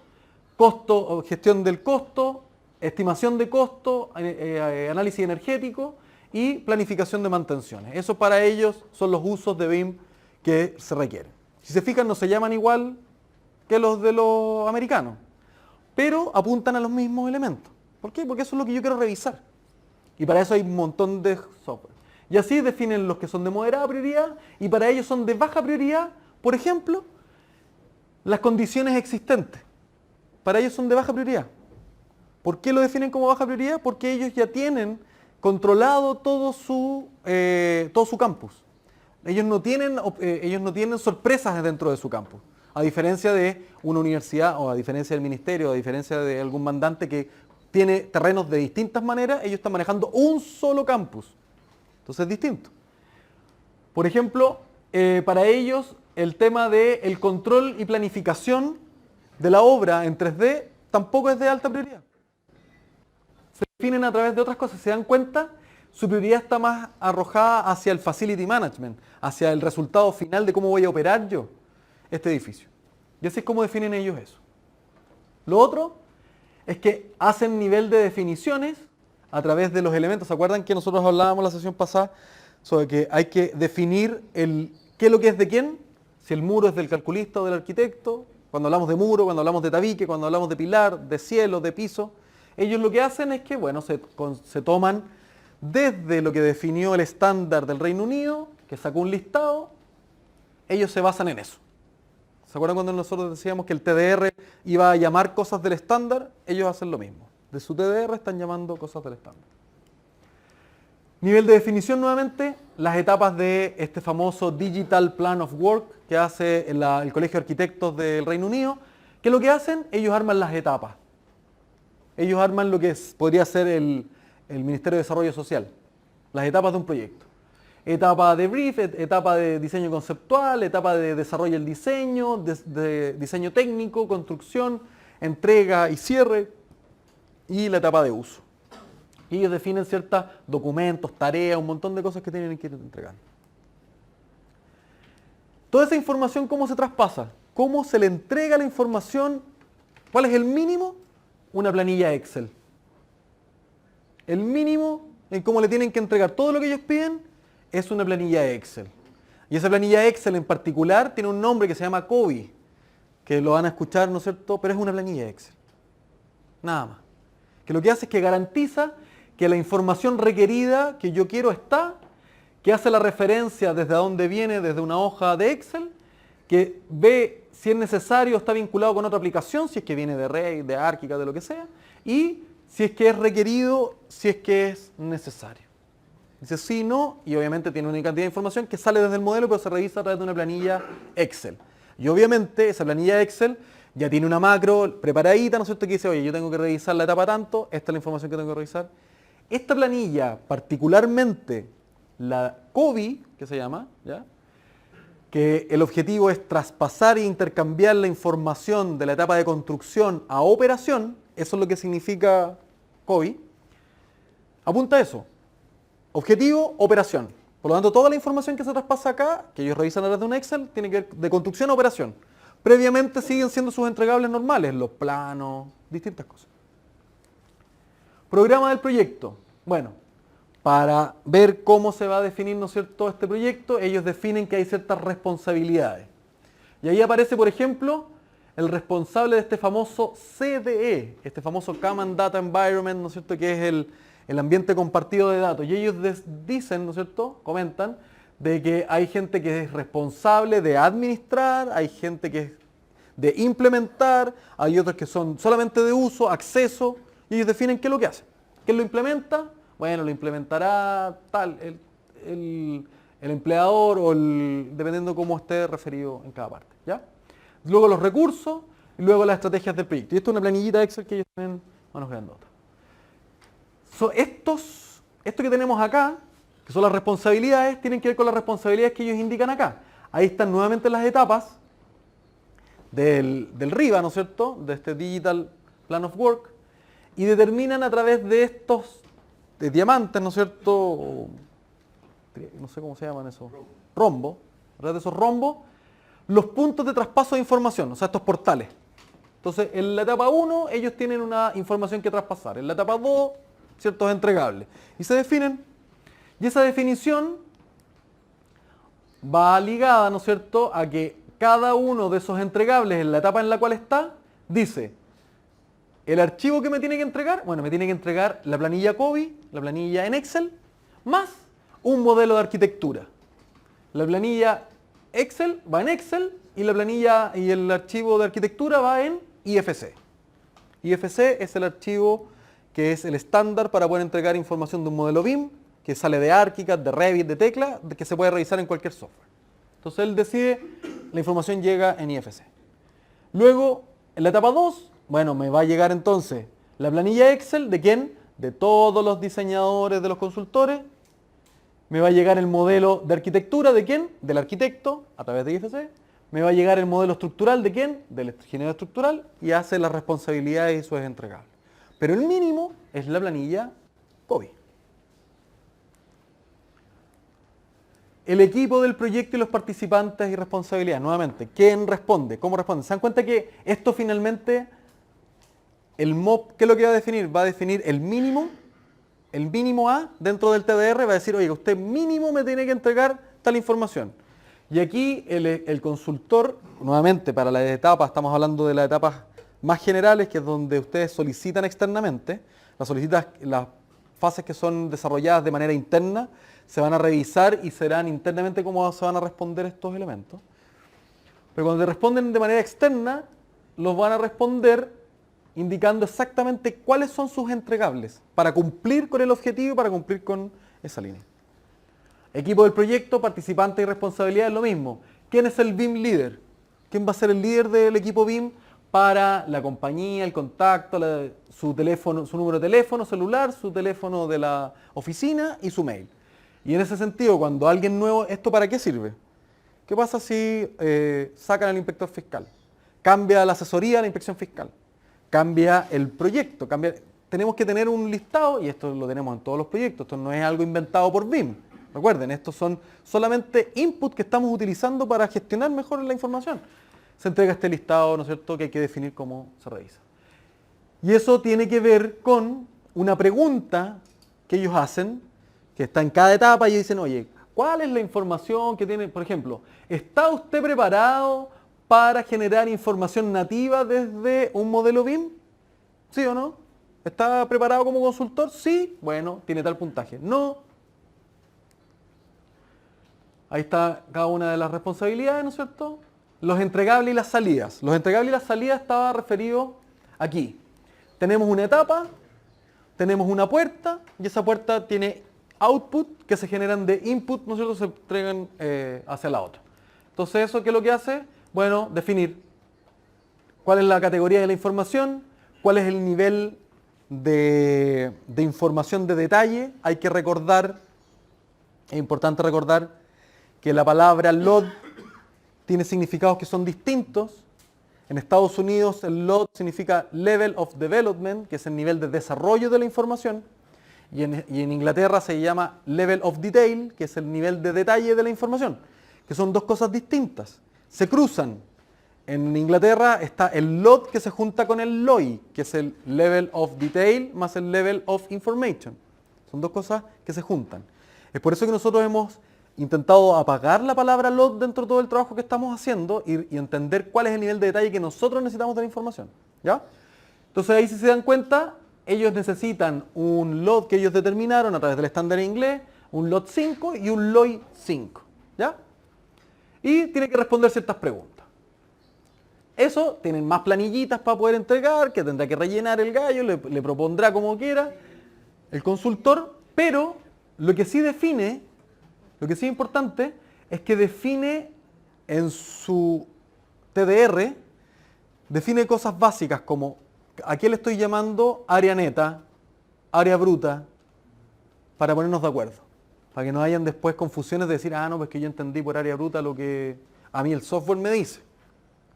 Costo, gestión del costo. Estimación de costo, análisis energético y planificación de mantenciones. Eso para ellos son los usos de BIM que se requieren. Si se fijan, no se llaman igual que los de los americanos, pero apuntan a los mismos elementos. ¿Por qué? Porque eso es lo que yo quiero revisar. Y para eso hay un montón de software. Y así definen los que son de moderada prioridad, y para ellos son de baja prioridad, por ejemplo, las condiciones existentes. Para ellos son de baja prioridad. ¿Por qué lo definen como baja prioridad? Porque ellos ya tienen controlado todo su campus. Ellos no tienen sorpresas dentro de su campus. A diferencia de una universidad, o a diferencia del ministerio, o a diferencia de algún mandante que tiene terrenos de distintas maneras, ellos están manejando un solo campus. Entonces es distinto. Por ejemplo, para ellos el tema del control y planificación de la obra en 3D tampoco es de alta prioridad. Se definen a través de otras cosas. Se dan cuenta, su prioridad está más arrojada hacia el facility management, hacia el resultado final de cómo voy a operar yo este edificio. Y así es como definen ellos eso. Lo otro es que hacen nivel de definiciones a través de los elementos. ¿Se acuerdan que nosotros hablábamos la sesión pasada sobre que hay que definir qué es lo que es de quién? Si el muro es del calculista o del arquitecto. Cuando hablamos de muro, cuando hablamos de tabique, cuando hablamos de pilar, de cielo, de piso. Ellos lo que hacen es que, bueno, se toman desde lo que definió el estándar del Reino Unido, que sacó un listado, ellos se basan en eso. ¿Se acuerdan cuando nosotros decíamos que el TDR iba a llamar cosas del estándar? Ellos hacen lo mismo. De su TDR están llamando cosas del estándar. Nivel de definición nuevamente, las etapas de este famoso Digital Plan of Work que hace el Colegio de Arquitectos del Reino Unido. ¿Qué es lo que hacen? Ellos arman las etapas. Ellos arman lo que podría ser el Ministerio de Desarrollo Social. Las etapas de un proyecto. Etapa de brief, etapa de diseño conceptual, etapa de desarrollo del diseño, de diseño técnico, construcción, entrega y cierre, y la etapa de uso. Y ellos definen ciertos documentos, tareas, un montón de cosas que tienen que ir entregando. Toda esa información, ¿cómo se traspasa? ¿Cómo se le entrega la información? ¿Cuál es el mínimo? Una planilla Excel. El mínimo en cómo le tienen que entregar todo lo que ellos piden es una planilla Excel. Y esa planilla Excel en particular tiene un nombre que se llama COBI, que lo van a escuchar, ¿no es cierto? Pero es una planilla Excel. Nada más. Que lo que hace es que garantiza que la información requerida que yo quiero está, que hace la referencia desde dónde viene, desde una hoja de Excel, que ve si es necesario, está vinculado con otra aplicación, si es que viene de Rey, de Archicad, de lo que sea, y si es que es requerido, si es que es necesario. Dice sí, no, y obviamente tiene una cantidad de información que sale desde el modelo, pero se revisa a través de una planilla Excel. Y obviamente esa planilla Excel ya tiene una macro preparadita, ¿no es cierto? Que dice, oye, yo tengo que revisar la etapa tanto, esta es la información que tengo que revisar. Esta planilla, particularmente la COBI, que se llama, ¿ya? Que el objetivo es traspasar e intercambiar la información de la etapa de construcción a operación, eso es lo que significa COBI, apunta a eso. Objetivo, operación. Por lo tanto, toda la información que se traspasa acá, que ellos revisan a través de un Excel, tiene que ver de construcción a operación. Previamente siguen siendo sus entregables normales, los planos, distintas cosas. Programa del proyecto. Bueno, para ver cómo se va a definir, ¿no es cierto?, este proyecto, ellos definen que hay ciertas responsabilidades. Y ahí aparece, por ejemplo, el responsable de este famoso CDE, este famoso Common Data Environment, ¿no es cierto?, que es el ambiente compartido de datos. Y ellos dicen, ¿no es cierto?, comentan, de que hay gente que es responsable de administrar, hay gente que es de implementar, hay otros que son solamente de uso, acceso, y ellos definen qué es lo que hace. ¿Quién lo implementa? Bueno, lo implementará tal, el empleador o dependiendo cómo esté referido en cada parte, ¿ya? Luego los recursos y luego las estrategias del proyecto. Y esto es una planillita Excel que ellos tienen manos grandotas. Esto que tenemos acá, que son las responsabilidades, tienen que ver con las responsabilidades que ellos indican acá. Ahí están nuevamente las etapas del RIBA, ¿no es cierto?, de este Digital Plan of Work, y determinan a través de estos diamantes, ¿no es cierto?, no sé cómo se llaman esos, rombo, a través de esos rombos, los puntos de traspaso de información, o sea, estos portales. Entonces, en la etapa 1, ellos tienen una información que traspasar, en la etapa 2, ciertos entregables, y se definen, y esa definición va ligada, ¿no es cierto?, a que cada uno de esos entregables en la etapa en la cual está, dice, el archivo que me tiene que entregar, bueno, me tiene que entregar la planilla COBI, la planilla en Excel, más un modelo de arquitectura. La planilla Excel va en Excel y la planilla y el archivo de arquitectura va en IFC. IFC es el archivo que es el estándar para poder entregar información de un modelo BIM, que sale de ArchiCAD, de Revit, de Tecla, que se puede revisar en cualquier software. Entonces él decide, la información llega en IFC. Luego, en la etapa 2, bueno, me va a llegar entonces la planilla Excel, ¿de quién? De todos los diseñadores, de los consultores. Me va a llegar el modelo de arquitectura, ¿de quién? Del arquitecto, a través de IFC. Me va a llegar el modelo estructural, ¿de quién? Del ingeniero estructural, y hace las responsabilidades y sus entregables. Pero el mínimo es la planilla COBI. El equipo del proyecto y los participantes y responsabilidades. Nuevamente, ¿quién responde? ¿Cómo responde? ¿Se dan cuenta que esto finalmente, el MOP, ¿qué es lo que va a definir? Va a definir el mínimo A dentro del TDR, va a decir, oye, usted mínimo me tiene que entregar tal información. Y aquí el consultor, nuevamente para las etapas, estamos hablando de las etapas más generales, que es donde ustedes solicitan externamente, las fases que son desarrolladas de manera interna, se van a revisar y serán internamente cómo se van a responder estos elementos. Pero cuando responden de manera externa, los van a responder indicando exactamente cuáles son sus entregables para cumplir con el objetivo y para cumplir con esa línea. Equipo del proyecto, participante y responsabilidad es lo mismo. ¿Quién es el BIM líder? ¿Quién va a ser el líder del equipo BIM para la compañía, el contacto, su teléfono, su número de teléfono celular, su teléfono de la oficina y su mail? Y en ese sentido, cuando alguien nuevo, ¿esto para qué sirve? ¿Qué pasa si sacan al inspector fiscal? Cambia la asesoría a la inspección fiscal. Cambia el proyecto. Tenemos que tener un listado, y esto lo tenemos en todos los proyectos. Esto no es algo inventado por BIM. Recuerden, estos son solamente inputs que estamos utilizando para gestionar mejor la información. Se entrega este listado, ¿no es cierto?, que hay que definir cómo se revisa. Y eso tiene que ver con una pregunta que ellos hacen, que está en cada etapa, y dicen, oye, ¿cuál es la información que tiene? Por ejemplo, ¿está usted preparado para generar información nativa desde un modelo BIM? ¿Sí o no? ¿Está preparado como consultor? Sí. Bueno, tiene tal puntaje. No. Ahí está cada una de las responsabilidades, ¿no es cierto? Los entregables y las salidas. Los entregables y las salidas estaba referido aquí. Tenemos una etapa, tenemos una puerta, y esa puerta tiene output que se generan de input, ¿no es cierto?, se entregan hacia la otra. Entonces, ¿eso qué es lo que hace? Bueno, definir cuál es la categoría de la información, cuál es el nivel de información de detalle. Hay que recordar, es importante recordar que la palabra load tiene significados que son distintos. En Estados Unidos el load significa level of development, que es el nivel de desarrollo de la información. Y en Inglaterra se llama level of detail, que es el nivel de detalle de la información, que son dos cosas distintas. Se cruzan. En Inglaterra está el load que se junta con el LOI, que es el level of detail más el level of information. Son dos cosas que se juntan. Es por eso que nosotros hemos intentado apagar la palabra load dentro de todo el trabajo que estamos haciendo y entender cuál es el nivel de detalle que nosotros necesitamos de la información. ¿Ya? Entonces ahí, si se dan cuenta, ellos necesitan un load que ellos determinaron a través del estándar en inglés, un load 5 y un LOI 5. ¿Ya? Y tienen que responder ciertas preguntas. Eso, tienen más planillitas para poder entregar, que tendrá que rellenar el gallo, le propondrá como quiera el consultor, pero lo que sí define, lo que sí es importante, es que define en su TDR, define cosas básicas como a qué le estoy llamando área neta, área bruta, para ponernos de acuerdo. Para que no hayan después confusiones de decir, no, pues que yo entendí por área bruta lo que a mí el software me dice.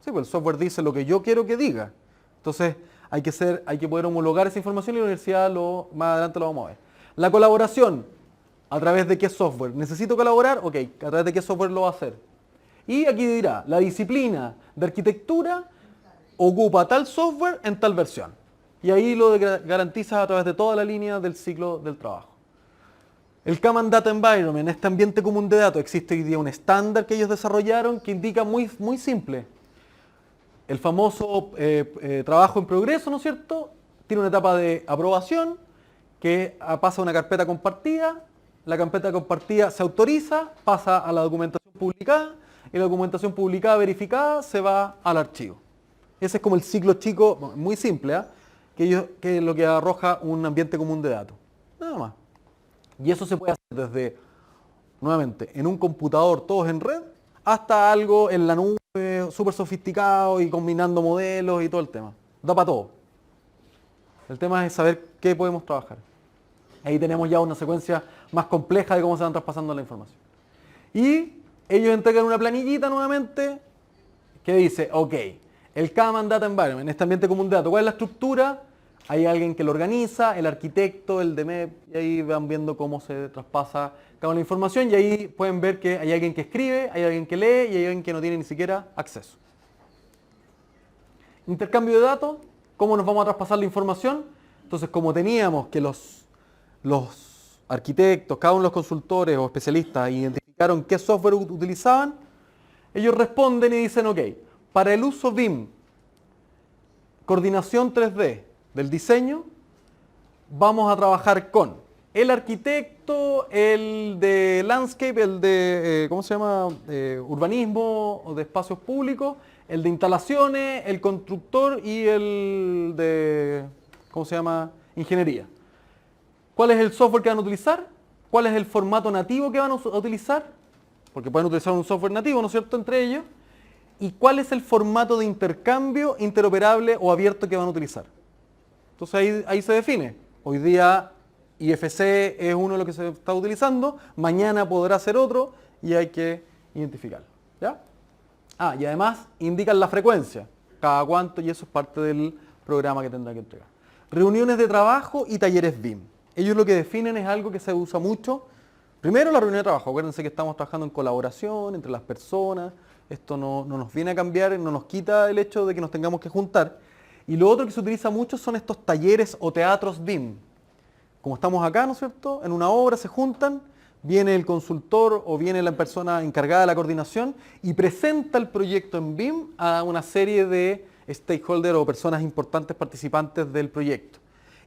Sí, pues el software dice lo que yo quiero que diga. Entonces hay que poder homologar esa información y la universidad más adelante lo vamos a ver. La colaboración, ¿a través de qué software? ¿Necesito colaborar? Ok, ¿a través de qué software lo va a hacer? Y aquí dirá, la disciplina de arquitectura ocupa tal software en tal versión. Y ahí lo garantizas a través de toda la línea del ciclo del trabajo. El Common Data Environment, este ambiente común de datos, existe hoy día un estándar que ellos desarrollaron que indica muy simple. El famoso trabajo en progreso, ¿no es cierto? Tiene una etapa de aprobación que pasa a una carpeta compartida, la carpeta compartida se autoriza, pasa a la documentación publicada y la documentación publicada verificada se va al archivo. Ese es como el ciclo chico, muy simple, que es lo que arroja un ambiente común de datos. Nada más. Y eso se puede hacer desde, nuevamente, en un computador todos en red, hasta algo en la nube súper sofisticado y combinando modelos y todo el tema. Da para todo. El tema es saber qué podemos trabajar. Ahí tenemos ya una secuencia más compleja de cómo se van traspasando la información. Y ellos entregan una planillita nuevamente que dice, ok, el Common Data Environment, este ambiente común de datos, ¿cuál es la estructura? Hay alguien que lo organiza, el arquitecto, el DMEP, y ahí van viendo cómo se traspasa cada una información y ahí pueden ver que hay alguien que escribe, hay alguien que lee y hay alguien que no tiene ni siquiera acceso. Intercambio de datos, ¿cómo nos vamos a traspasar la información? Entonces, como teníamos que los arquitectos, cada uno de los consultores o especialistas identificaron qué software utilizaban, ellos responden y dicen, ok, para el uso BIM, coordinación 3D del diseño, vamos a trabajar con el arquitecto, el de landscape, el de, ¿cómo se llama? Urbanismo o de espacios públicos, el de instalaciones, el constructor y el de, ¿cómo se llama? Ingeniería. ¿Cuál es el software que van a utilizar? ¿Cuál es el formato nativo que van a utilizar? Porque pueden utilizar un software nativo, ¿no es cierto?, entre ellos. ¿Y cuál es el formato de intercambio interoperable o abierto que van a utilizar? Entonces ahí se define. Hoy día IFC es uno de los que se está utilizando, mañana podrá ser otro y hay que identificarlo. ¿Ya? Y además indican la frecuencia, cada cuánto, y eso es parte del programa que tendrá que entregar. Reuniones de trabajo y talleres BIM. Ellos lo que definen es algo que se usa mucho. Primero, la reunión de trabajo. Acuérdense que estamos trabajando en colaboración entre las personas. Esto no nos viene a cambiar, no nos quita el hecho de que nos tengamos que juntar. Y lo otro que se utiliza mucho son estos talleres o teatros BIM. Como estamos acá, ¿no es cierto? En una obra se juntan, viene el consultor o viene la persona encargada de la coordinación y presenta el proyecto en BIM a una serie de stakeholders o personas importantes participantes del proyecto.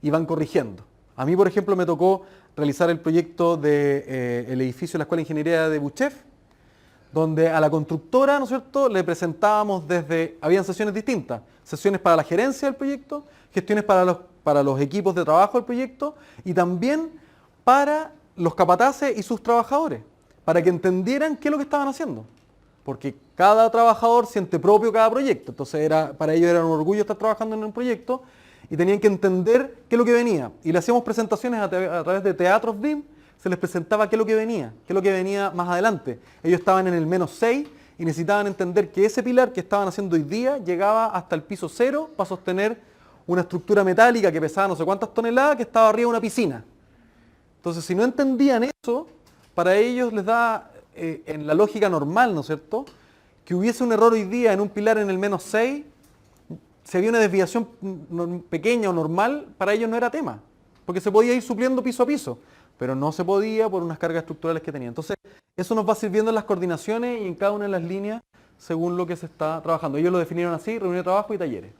Y van corrigiendo. A mí, por ejemplo, me tocó realizar el proyecto del edificio de la Escuela de Ingeniería de Buchef, donde a la constructora, ¿no es cierto?, le presentábamos habían sesiones distintas, sesiones para la gerencia del proyecto, gestiones para los equipos de trabajo del proyecto y también para los capataces y sus trabajadores, para que entendieran qué es lo que estaban haciendo. Porque cada trabajador siente propio cada proyecto. Entonces para ellos era un orgullo estar trabajando en un proyecto y tenían que entender qué es lo que venía. Y le hacíamos presentaciones a través de teatros BIM, se les presentaba qué es lo que venía más adelante. Ellos estaban en el -6 y necesitaban entender que ese pilar que estaban haciendo hoy día llegaba hasta el piso 0 para sostener una estructura metálica que pesaba no sé cuántas toneladas que estaba arriba de una piscina. Entonces, si no entendían eso, para ellos les da, en la lógica normal, ¿no es cierto?, que hubiese un error hoy día en un pilar en el -6, si había una desviación pequeña o normal, para ellos no era tema, porque se podía ir supliendo piso a piso, pero no se podía por unas cargas estructurales que tenía. Entonces, eso nos va sirviendo en las coordinaciones y en cada una de las líneas según lo que se está trabajando. Ellos lo definieron así: reunión de trabajo y talleres.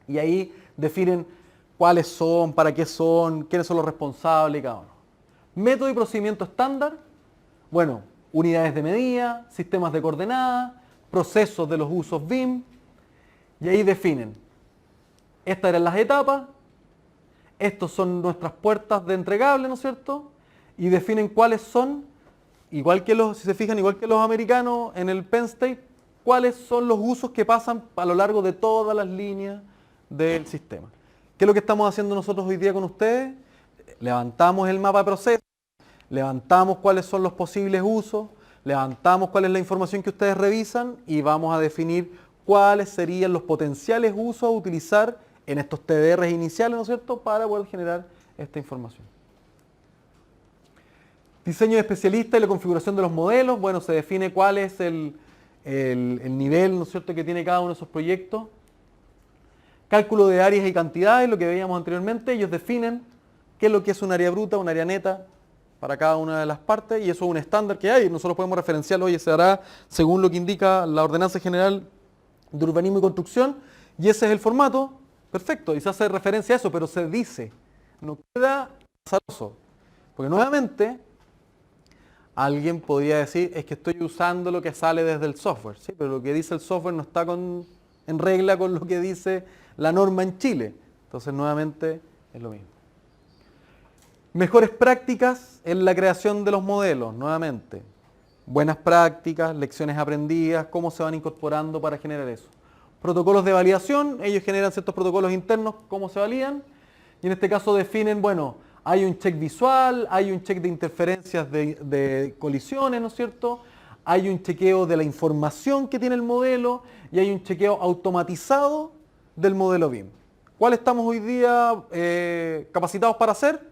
Y ahí definen cuáles son, para qué son, quiénes son los responsables y cada uno. Método y procedimiento estándar, bueno, unidades de medida, sistemas de coordenadas, procesos de los usos BIM, y ahí definen, estas eran las etapas, estos son nuestras puertas de entregable, ¿no es cierto? Y definen cuáles son, igual que si se fijan, igual que los americanos en el Penn State, cuáles son los usos que pasan a lo largo de todas las líneas del sistema. ¿Qué es lo que estamos haciendo nosotros hoy día con ustedes? Levantamos el mapa de procesos, levantamos cuáles son los posibles usos, levantamos cuál es la información que ustedes revisan y vamos a definir cuáles serían los potenciales usos a utilizar en estos TDRs iniciales, ¿no es cierto?, para poder generar esta información. Diseño de especialista y la configuración de los modelos. Bueno, se define cuál es el nivel, ¿no es cierto?, que tiene cada uno de esos proyectos. Cálculo de áreas y cantidades, lo que veíamos anteriormente. Ellos definen qué es lo que es un área bruta, un área neta para cada una de las partes, y eso es un estándar que hay. Nosotros podemos referenciarlo y se hará según lo que indica la Ordenanza General de Urbanismo y Construcción, y ese es el formato. Perfecto, y se hace referencia a eso, pero se dice, no queda azaroso. Porque nuevamente, alguien podría decir, es que estoy usando lo que sale desde el software, ¿sí? Pero lo que dice el software no está en regla con lo que dice la norma en Chile. Entonces, nuevamente, es lo mismo. Mejores prácticas en la creación de los modelos, nuevamente. Buenas prácticas, lecciones aprendidas, cómo se van incorporando para generar eso. Protocolos de validación, ellos generan ciertos protocolos internos, cómo se validan. Y en este caso definen, bueno, hay un check visual, hay un check de interferencias de colisiones, ¿no es cierto? Hay un chequeo de la información que tiene el modelo y hay un chequeo automatizado del modelo BIM. ¿Cuál estamos hoy día capacitados para hacer?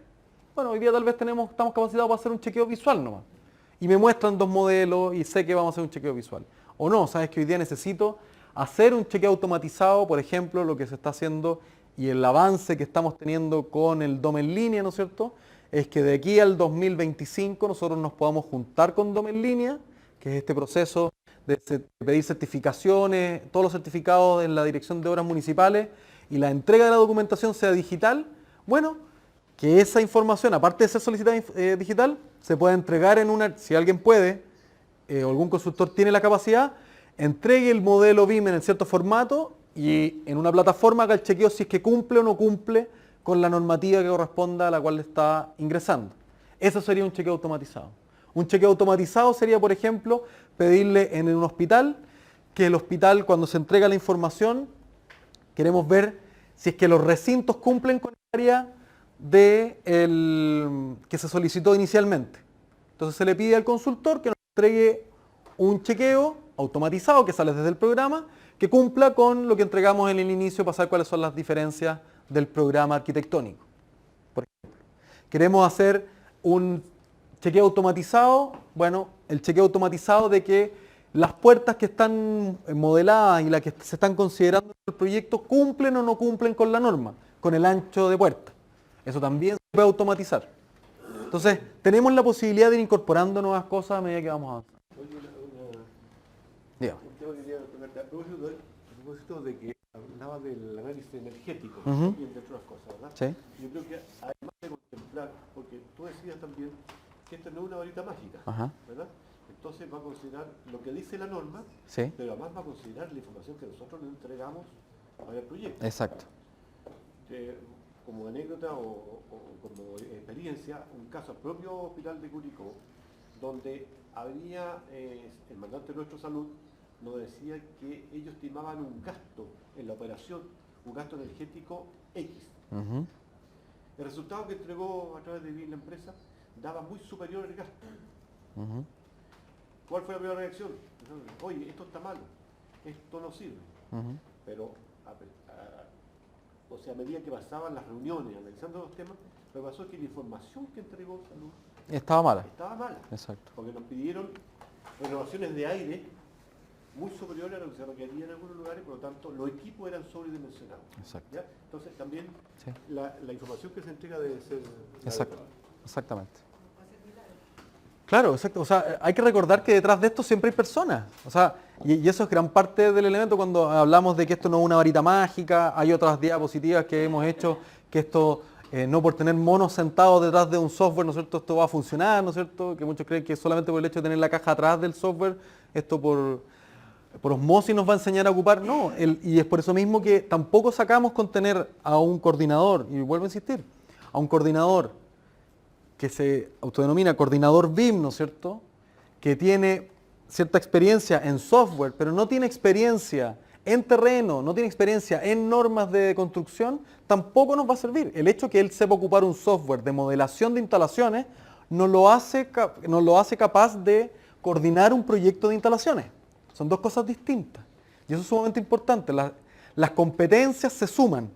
Bueno, hoy día tal vez estamos capacitados para hacer un chequeo visual nomás. Y me muestran dos modelos y sé que vamos a hacer un chequeo visual. O no, sabes que hoy día necesito hacer un chequeo automatizado, por ejemplo, lo que se está haciendo y el avance que estamos teniendo con el DOM en línea, ¿no es cierto?, es que de aquí al 2025 nosotros nos podamos juntar con DOM en línea, que es este proceso de pedir certificaciones, todos los certificados en la Dirección de Obras Municipales, y la entrega de la documentación sea digital. Bueno, que esa información, aparte de ser solicitada digital, se pueda entregar en una, si alguien puede, o algún consultor tiene la capacidad, entregue el modelo BIM en cierto formato y en una plataforma haga el chequeo si es que cumple o no cumple con la normativa que corresponda a la cual le está ingresando. Eso sería un chequeo automatizado. Un chequeo automatizado sería, por ejemplo, pedirle en un hospital, que el hospital, cuando se entrega la información, queremos ver si es que los recintos cumplen con el área que se solicitó inicialmente. Entonces se le pide al consultor que nos entregue un chequeo automatizado que sale desde el programa, que cumpla con lo que entregamos en el inicio para saber cuáles son las diferencias del programa arquitectónico. Por ejemplo, queremos hacer un chequeo automatizado, bueno, el chequeo automatizado de que las puertas que están modeladas y las que se están considerando en el proyecto cumplen o no cumplen con la norma, con el ancho de puerta. Eso también se puede automatizar. Entonces, tenemos la posibilidad de ir incorporando nuevas cosas a medida que vamos avanzando. Un tema que quería tocarte. A propósito de que hablaba del análisis energético, Ujú. y entre otras cosas, ¿verdad? Sí. Yo creo que además de contemplar, porque tú decías también que esto no es una varita mágica, Ajá. ¿verdad? Entonces va a considerar lo que dice la norma, Sí. pero además va a considerar la información que nosotros le entregamos al proyecto. Exacto. como anécdota o como experiencia un caso al propio hospital de Curicó, donde había, el mandante de nuestra salud nos decía que ellos estimaban un gasto en la operación, un gasto energético X. Ujú. El resultado que entregó a través de BIM la empresa daba muy superior el gasto. Ujú. ¿Cuál fue la primera reacción? Oye, esto está malo, esto no sirve. Ujú. Pero, o sea, a medida que pasaban las reuniones analizando los temas, lo que pasó es que la información que entregó salud Estaba mala. estaba mala, Exacto. porque nos pidieron renovaciones de aire muy superiores a lo que se requería en algunos lugares, por lo tanto los equipos eran sobredimensionados. Exacto. ¿Ya? Entonces también Sí. la información que se entrega debe ser la Exacto. adecuada. Exactamente. Claro, exacto. O sea, hay que recordar que detrás de esto siempre hay personas. O sea, y eso es gran parte del elemento cuando hablamos de que esto no es una varita mágica. Hay otras diapositivas que hemos hecho que esto, no por tener monos sentados detrás de un software, ¿no es cierto?, esto va a funcionar, ¿no es cierto? Que muchos creen que solamente por el hecho de tener la caja atrás del software, esto por osmosis nos va a enseñar a ocupar. No, y es por eso mismo que tampoco sacamos con tener a un coordinador, y vuelvo a insistir, a un coordinador que se autodenomina coordinador BIM, ¿no es cierto?, que tiene cierta experiencia en software, pero no tiene experiencia en terreno, no tiene experiencia en normas de construcción, tampoco nos va a servir. El hecho que él sepa ocupar un software de modelación de instalaciones no lo hace capaz de coordinar un proyecto de instalaciones. Son dos cosas distintas. Y eso es sumamente importante. Las competencias se suman.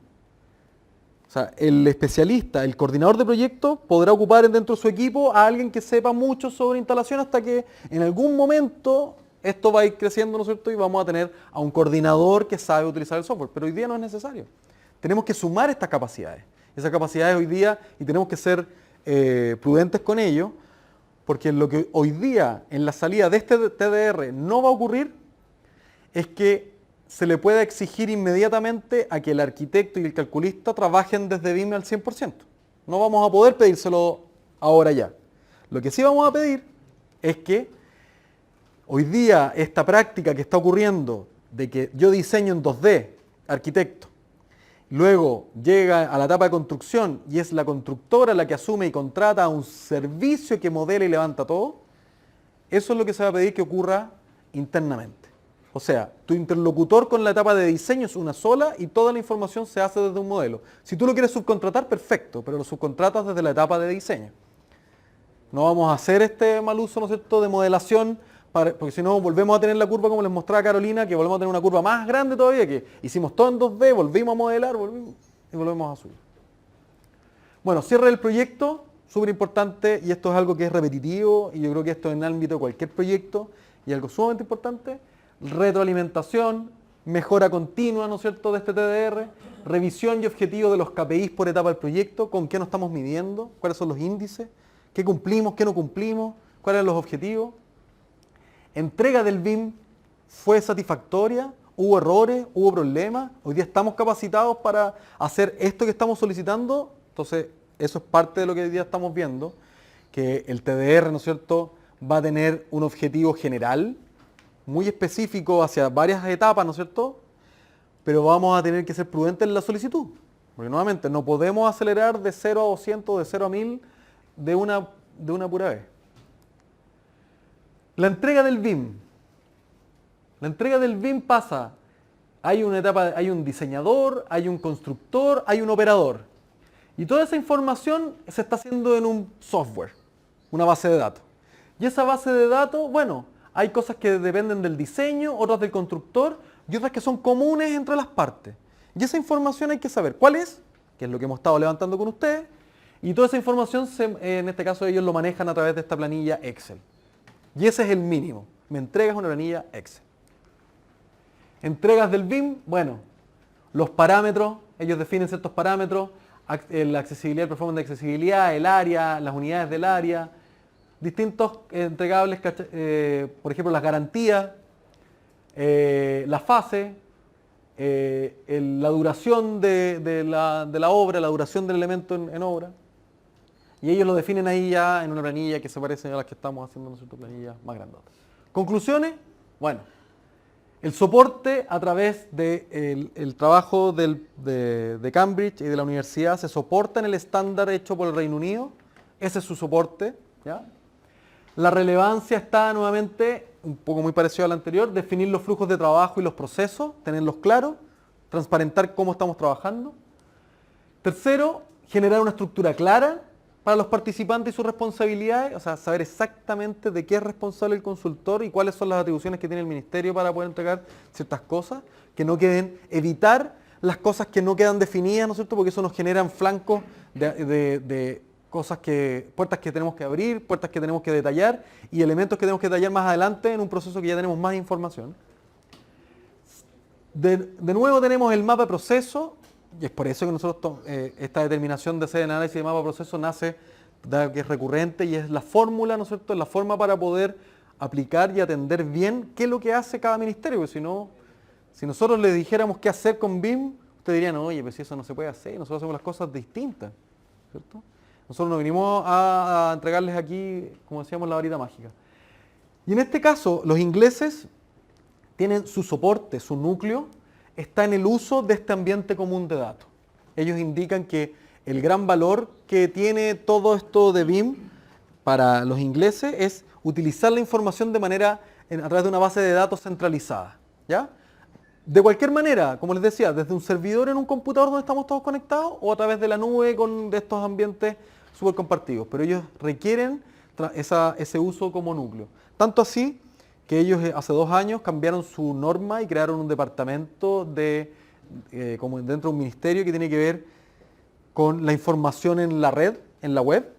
O sea, el especialista, el coordinador de proyecto, podrá ocupar dentro de su equipo a alguien que sepa mucho sobre instalación hasta que en algún momento esto va a ir creciendo, ¿no es cierto? Y vamos a tener a un coordinador que sabe utilizar el software. Pero hoy día no es necesario. Tenemos que sumar estas capacidades. Esas capacidades hoy día, y tenemos que ser prudentes con ello, porque lo que hoy día en la salida de este TDR no va a ocurrir es que se le pueda exigir inmediatamente a que el arquitecto y el calculista trabajen desde BIM al 100%. No vamos a poder pedírselo ahora ya. Lo que sí vamos a pedir es que hoy día esta práctica que está ocurriendo de que yo diseño en 2D, arquitecto, luego llega a la etapa de construcción y es la constructora la que asume y contrata un servicio que modela y levanta todo, eso es lo que se va a pedir que ocurra internamente. O sea, tu interlocutor con la etapa de diseño es una sola y toda la información se hace desde un modelo. Si tú lo quieres subcontratar, perfecto, pero lo subcontratas desde la etapa de diseño. No vamos a hacer este mal uso, ¿no es cierto?, de modelación, porque si no volvemos a tener la curva como les mostraba Carolina, que volvemos a tener una curva más grande todavía, que hicimos todo en 2D, volvimos a modelar, y volvemos a subir. Bueno, cierre del proyecto, súper importante, y esto es algo que es repetitivo, y yo creo que esto en el ámbito de cualquier proyecto, y algo sumamente importante, retroalimentación, mejora continua, ¿no es cierto?, de este TDR, revisión y objetivo de los KPIs por etapa del proyecto, con qué nos estamos midiendo, cuáles son los índices, qué cumplimos, qué no cumplimos, cuáles son los objetivos. Entrega del BIM fue satisfactoria, hubo errores, hubo problemas, hoy día estamos capacitados para hacer esto que estamos solicitando, entonces eso es parte de lo que hoy día estamos viendo, que el TDR, ¿no es cierto?, va a tener un objetivo general, muy específico hacia varias etapas, ¿no es cierto?, pero vamos a tener que ser prudentes en la solicitud, porque nuevamente no podemos acelerar de 0 a 200, de 0 a 1000 de una pura vez. La entrega del BIM. La entrega del BIM pasa, hay una etapa, hay un diseñador, hay un constructor, hay un operador. Y toda esa información se está haciendo en un software, una base de datos. Y esa base de datos, bueno, hay cosas que dependen del diseño, otras del constructor y otras que son comunes entre las partes. Y esa información hay que saber cuál es, que es lo que hemos estado levantando con ustedes, y toda esa información, en este caso ellos lo manejan a través de esta planilla Excel. Y ese es el mínimo. Me entregas una planilla Excel. Entregas del BIM, bueno, los parámetros, ellos definen ciertos parámetros, la accesibilidad, el performance de accesibilidad, el área, las unidades del área, distintos entregables, por ejemplo las garantías, la fase, la duración de la obra, la duración del elemento en obra. Y ellos lo definen ahí ya en una planilla que se parece a las que estamos haciendo nosotros, planillas más grandes. Conclusiones, bueno, El soporte a través del trabajo de Cambridge y de la universidad se soporta en el estándar hecho por el Reino Unido. Ese es su soporte, ¿ya? La relevancia está nuevamente, un poco muy parecido al anterior, definir los flujos de trabajo y los procesos, tenerlos claros, transparentar cómo estamos trabajando. Tercero, generar una estructura clara para los participantes y sus responsabilidades, o sea, saber exactamente de qué es responsable el consultor y cuáles son las atribuciones que tiene el ministerio para poder entregar ciertas cosas, que no queden, evitar las cosas que no quedan definidas, ¿no es cierto? Porque eso nos generan flancos de cosas puertas que tenemos que abrir, puertas que tenemos que detallar y elementos que tenemos que detallar más adelante en un proceso que ya tenemos más información. De nuevo tenemos el mapa de proceso, y es por eso que nosotros esta determinación de hacer el análisis de mapa de proceso nace, dado que es recurrente y es la fórmula, ¿no es cierto?, es la forma para poder aplicar y atender bien qué es lo que hace cada ministerio, porque si no, si nosotros le dijéramos qué hacer con BIM, ustedes dirían, oye, pues si eso no se puede hacer, nosotros hacemos las cosas distintas, ¿cierto? Nosotros no vinimos a entregarles aquí, como decíamos, la varita mágica. Y en este caso, los ingleses tienen su soporte, su núcleo, está en el uso de este ambiente común de datos. Ellos indican que el gran valor que tiene todo esto de BIM para los ingleses es utilizar la información de manera, a través de una base de datos centralizada, ¿ya? De cualquier manera, como les decía, desde un servidor en un computador donde estamos todos conectados o a través de la nube de estos ambientes súper compartidos, pero ellos requieren ese uso como núcleo. Tanto así que ellos hace 2 años cambiaron su norma y crearon un departamento como dentro de un ministerio que tiene que ver con la información en la red, en la web,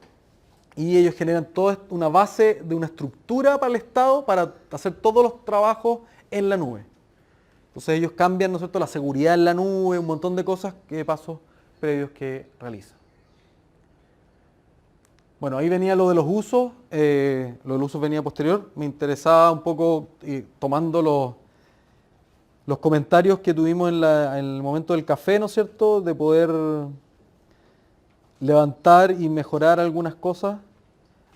y ellos generan toda una base de una estructura para el Estado para hacer todos los trabajos en la nube. Entonces ellos cambian, ¿no es cierto?, la seguridad en la nube, un montón de cosas, pasos previos que realizan. Bueno, ahí venía lo de los usos, lo de los usos venía posterior. Me interesaba un poco, tomando los comentarios que tuvimos en el momento del café, ¿no es cierto?, de poder levantar y mejorar algunas cosas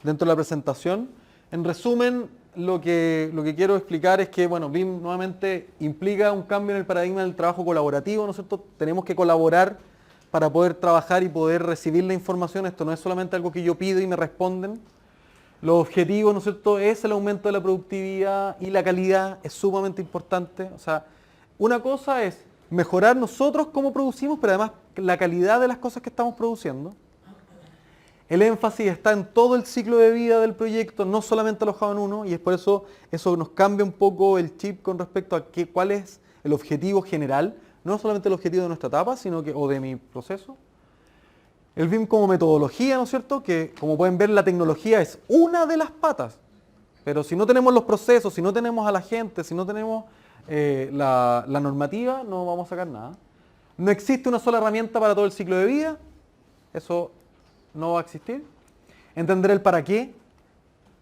dentro de la presentación. En resumen, lo que quiero explicar es que, bueno, BIM nuevamente implica un cambio en el paradigma del trabajo colaborativo, ¿no es cierto? Tenemos que colaborar para poder trabajar y poder recibir la información. Esto no es solamente algo que yo pido y me responden. Los objetivos, ¿no es cierto?, es el aumento de la productividad y la calidad es sumamente importante. O sea, una cosa es mejorar nosotros cómo producimos, pero además la calidad de las cosas que estamos produciendo. El énfasis está en todo el ciclo de vida del proyecto, no solamente alojado en uno, y es por eso nos cambia un poco el chip con respecto a cuál es el objetivo general, no solamente el objetivo de nuestra etapa, o de mi proceso. El BIM como metodología, ¿no es cierto?, que como pueden ver la tecnología es una de las patas, pero si no tenemos los procesos, si no tenemos a la gente, si no tenemos la normativa, no vamos a sacar nada. No existe una sola herramienta para todo el ciclo de vida, eso no va a existir. Entender el para qué,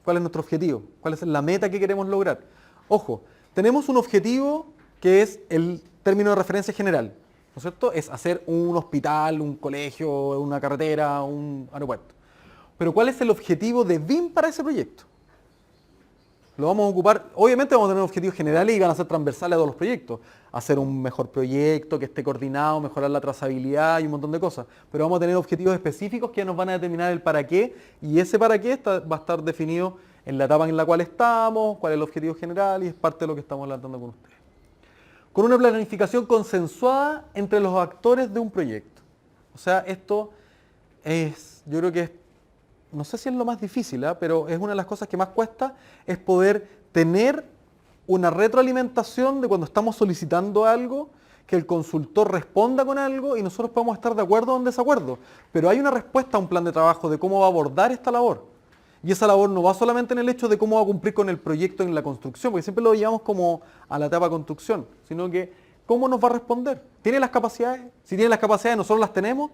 cuál es nuestro objetivo, cuál es la meta que queremos lograr. Ojo, tenemos un objetivo que es el término de referencia general, ¿no es cierto? Es hacer un hospital, un colegio, una carretera, un aeropuerto. Pero ¿cuál es el objetivo de BIM para ese proyecto? Lo vamos a ocupar, obviamente vamos a tener objetivos generales y van a ser transversales a todos los proyectos. Hacer un mejor proyecto, que esté coordinado, mejorar la trazabilidad y un montón de cosas. Pero vamos a tener objetivos específicos que nos van a determinar el para qué, y ese para qué va a estar definido en la etapa en la cual estamos, cuál es el objetivo general, y es parte de lo que estamos hablando con ustedes. Con una planificación consensuada entre los actores de un proyecto. O sea, esto yo creo que es, no sé si es lo más difícil, pero es una de las cosas que más cuesta, es poder tener una retroalimentación de cuando estamos solicitando algo, que el consultor responda con algo y nosotros podemos estar de acuerdo o en desacuerdo. Pero hay una respuesta a un plan de trabajo de cómo va a abordar esta labor. Y esa labor no va solamente en el hecho de cómo va a cumplir con el proyecto en la construcción, porque siempre lo llevamos como a la etapa de construcción, sino que cómo nos va a responder. ¿Tiene las capacidades? Si tiene las capacidades, nosotros las tenemos.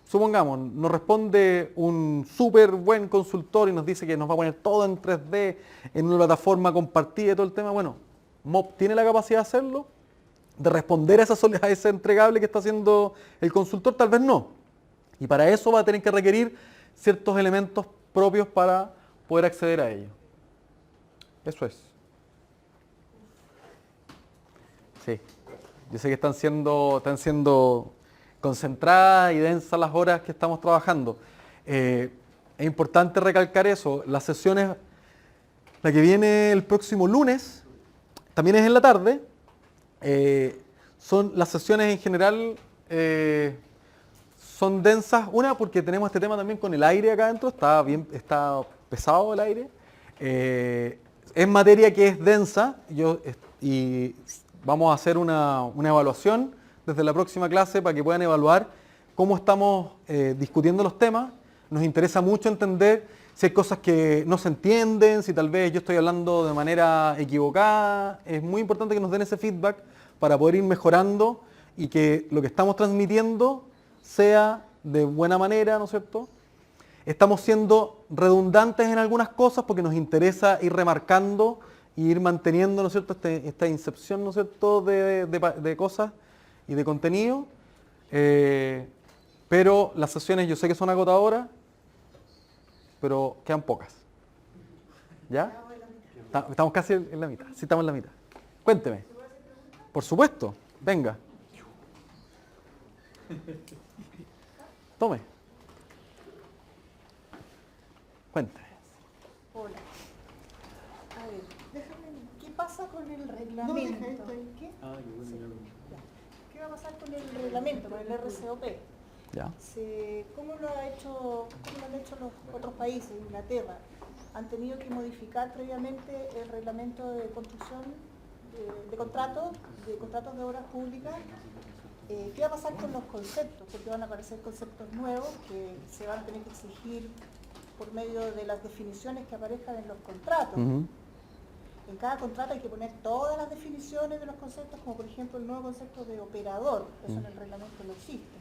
Supongamos, nos responde un súper buen consultor y nos dice que nos va a poner todo en 3D, en una plataforma compartida y todo el tema. Bueno, MOP tiene la capacidad de hacerlo, de responder a ese entregable que está haciendo el consultor, tal vez no. Y para eso va a tener que requerir ciertos elementos propios para poder acceder a ello. Eso es. Sí, yo sé que están siendo concentradas y densas las horas que estamos trabajando. Es importante recalcar eso. Las sesiones, la que viene el próximo lunes, también es en la tarde. Son las sesiones en general son densas. Una, porque tenemos este tema también con el aire acá adentro. Está pesado el aire. Es materia que es densa. Y vamos a hacer una evaluación desde la próxima clase para que puedan evaluar cómo estamos discutiendo los temas. Nos interesa mucho entender si hay cosas que no se entienden, si tal vez yo estoy hablando de manera equivocada. Es muy importante que nos den ese feedback para poder ir mejorando y que lo que estamos transmitiendo sea de buena manera, ¿no es cierto? Estamos siendo redundantes en algunas cosas porque nos interesa ir remarcando y ir manteniendo, ¿no es cierto?, esta incepción, ¿no es cierto?, de cosas y de contenido. Pero las sesiones yo sé que son agotadoras, pero quedan pocas. ¿Ya? Estamos casi en la mitad. Sí, estamos en la mitad. Cuénteme. Por supuesto. Venga. Tome. Cuénteme. Hola. A ver, ¿qué pasa con el reglamento? ¿Qué? ¿Qué va a pasar con el reglamento, con el RCOP? ¿Ya? ¿Cómo lo han hecho los otros países, Inglaterra? ¿Han tenido que modificar previamente el reglamento de construcción de contratos de obras públicas? ¿Qué va a pasar con los conceptos? Porque van a aparecer conceptos nuevos que se van a tener que exigir por medio de las definiciones que aparezcan en los contratos. En cada contrato hay que poner todas las definiciones de los conceptos, como por ejemplo el nuevo concepto de operador. Eso en el reglamento no existe.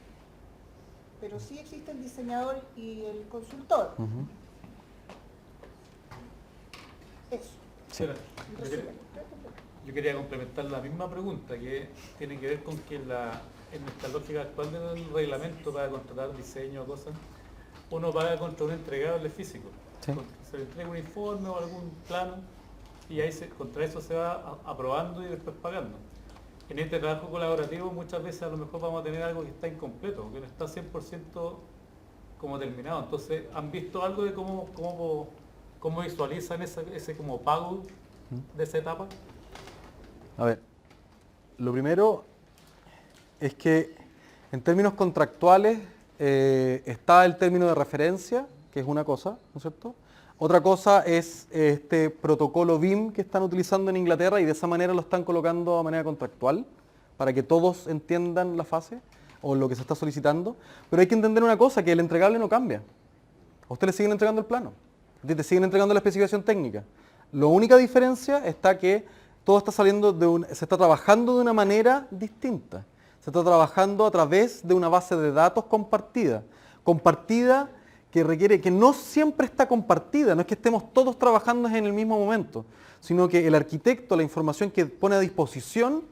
Pero sí existe el diseñador y el consultor. Eso. Sí. Yo quería complementar la misma pregunta, que tiene que ver con que en nuestra lógica actual del reglamento para contratar diseño o cosas, uno paga contra un entregable físico. Sí. Se le entrega un informe o algún plano y ahí contra eso se va aprobando y después pagando. En este trabajo colaborativo muchas veces a lo mejor vamos a tener algo que está incompleto, que no está 100% como terminado. Entonces, ¿han visto algo de cómo visualizan ese como pago de esa etapa? A ver, lo primero es que en términos contractuales está el término de referencia, que es una cosa, ¿no es cierto? Otra cosa es este protocolo BIM que están utilizando en Inglaterra y de esa manera lo están colocando de manera contractual para que todos entiendan la fase o lo que se está solicitando. Pero hay que entender una cosa, que el entregable no cambia. A usted le siguen entregando el plano, a ti te siguen entregando la especificación técnica. La única diferencia está que todo está saliendo se está trabajando de una manera distinta. Se está trabajando a través de una base de datos compartida que requiere, que no siempre está compartida, no es que estemos todos trabajando en el mismo momento, sino que el arquitecto, la información que pone a disposición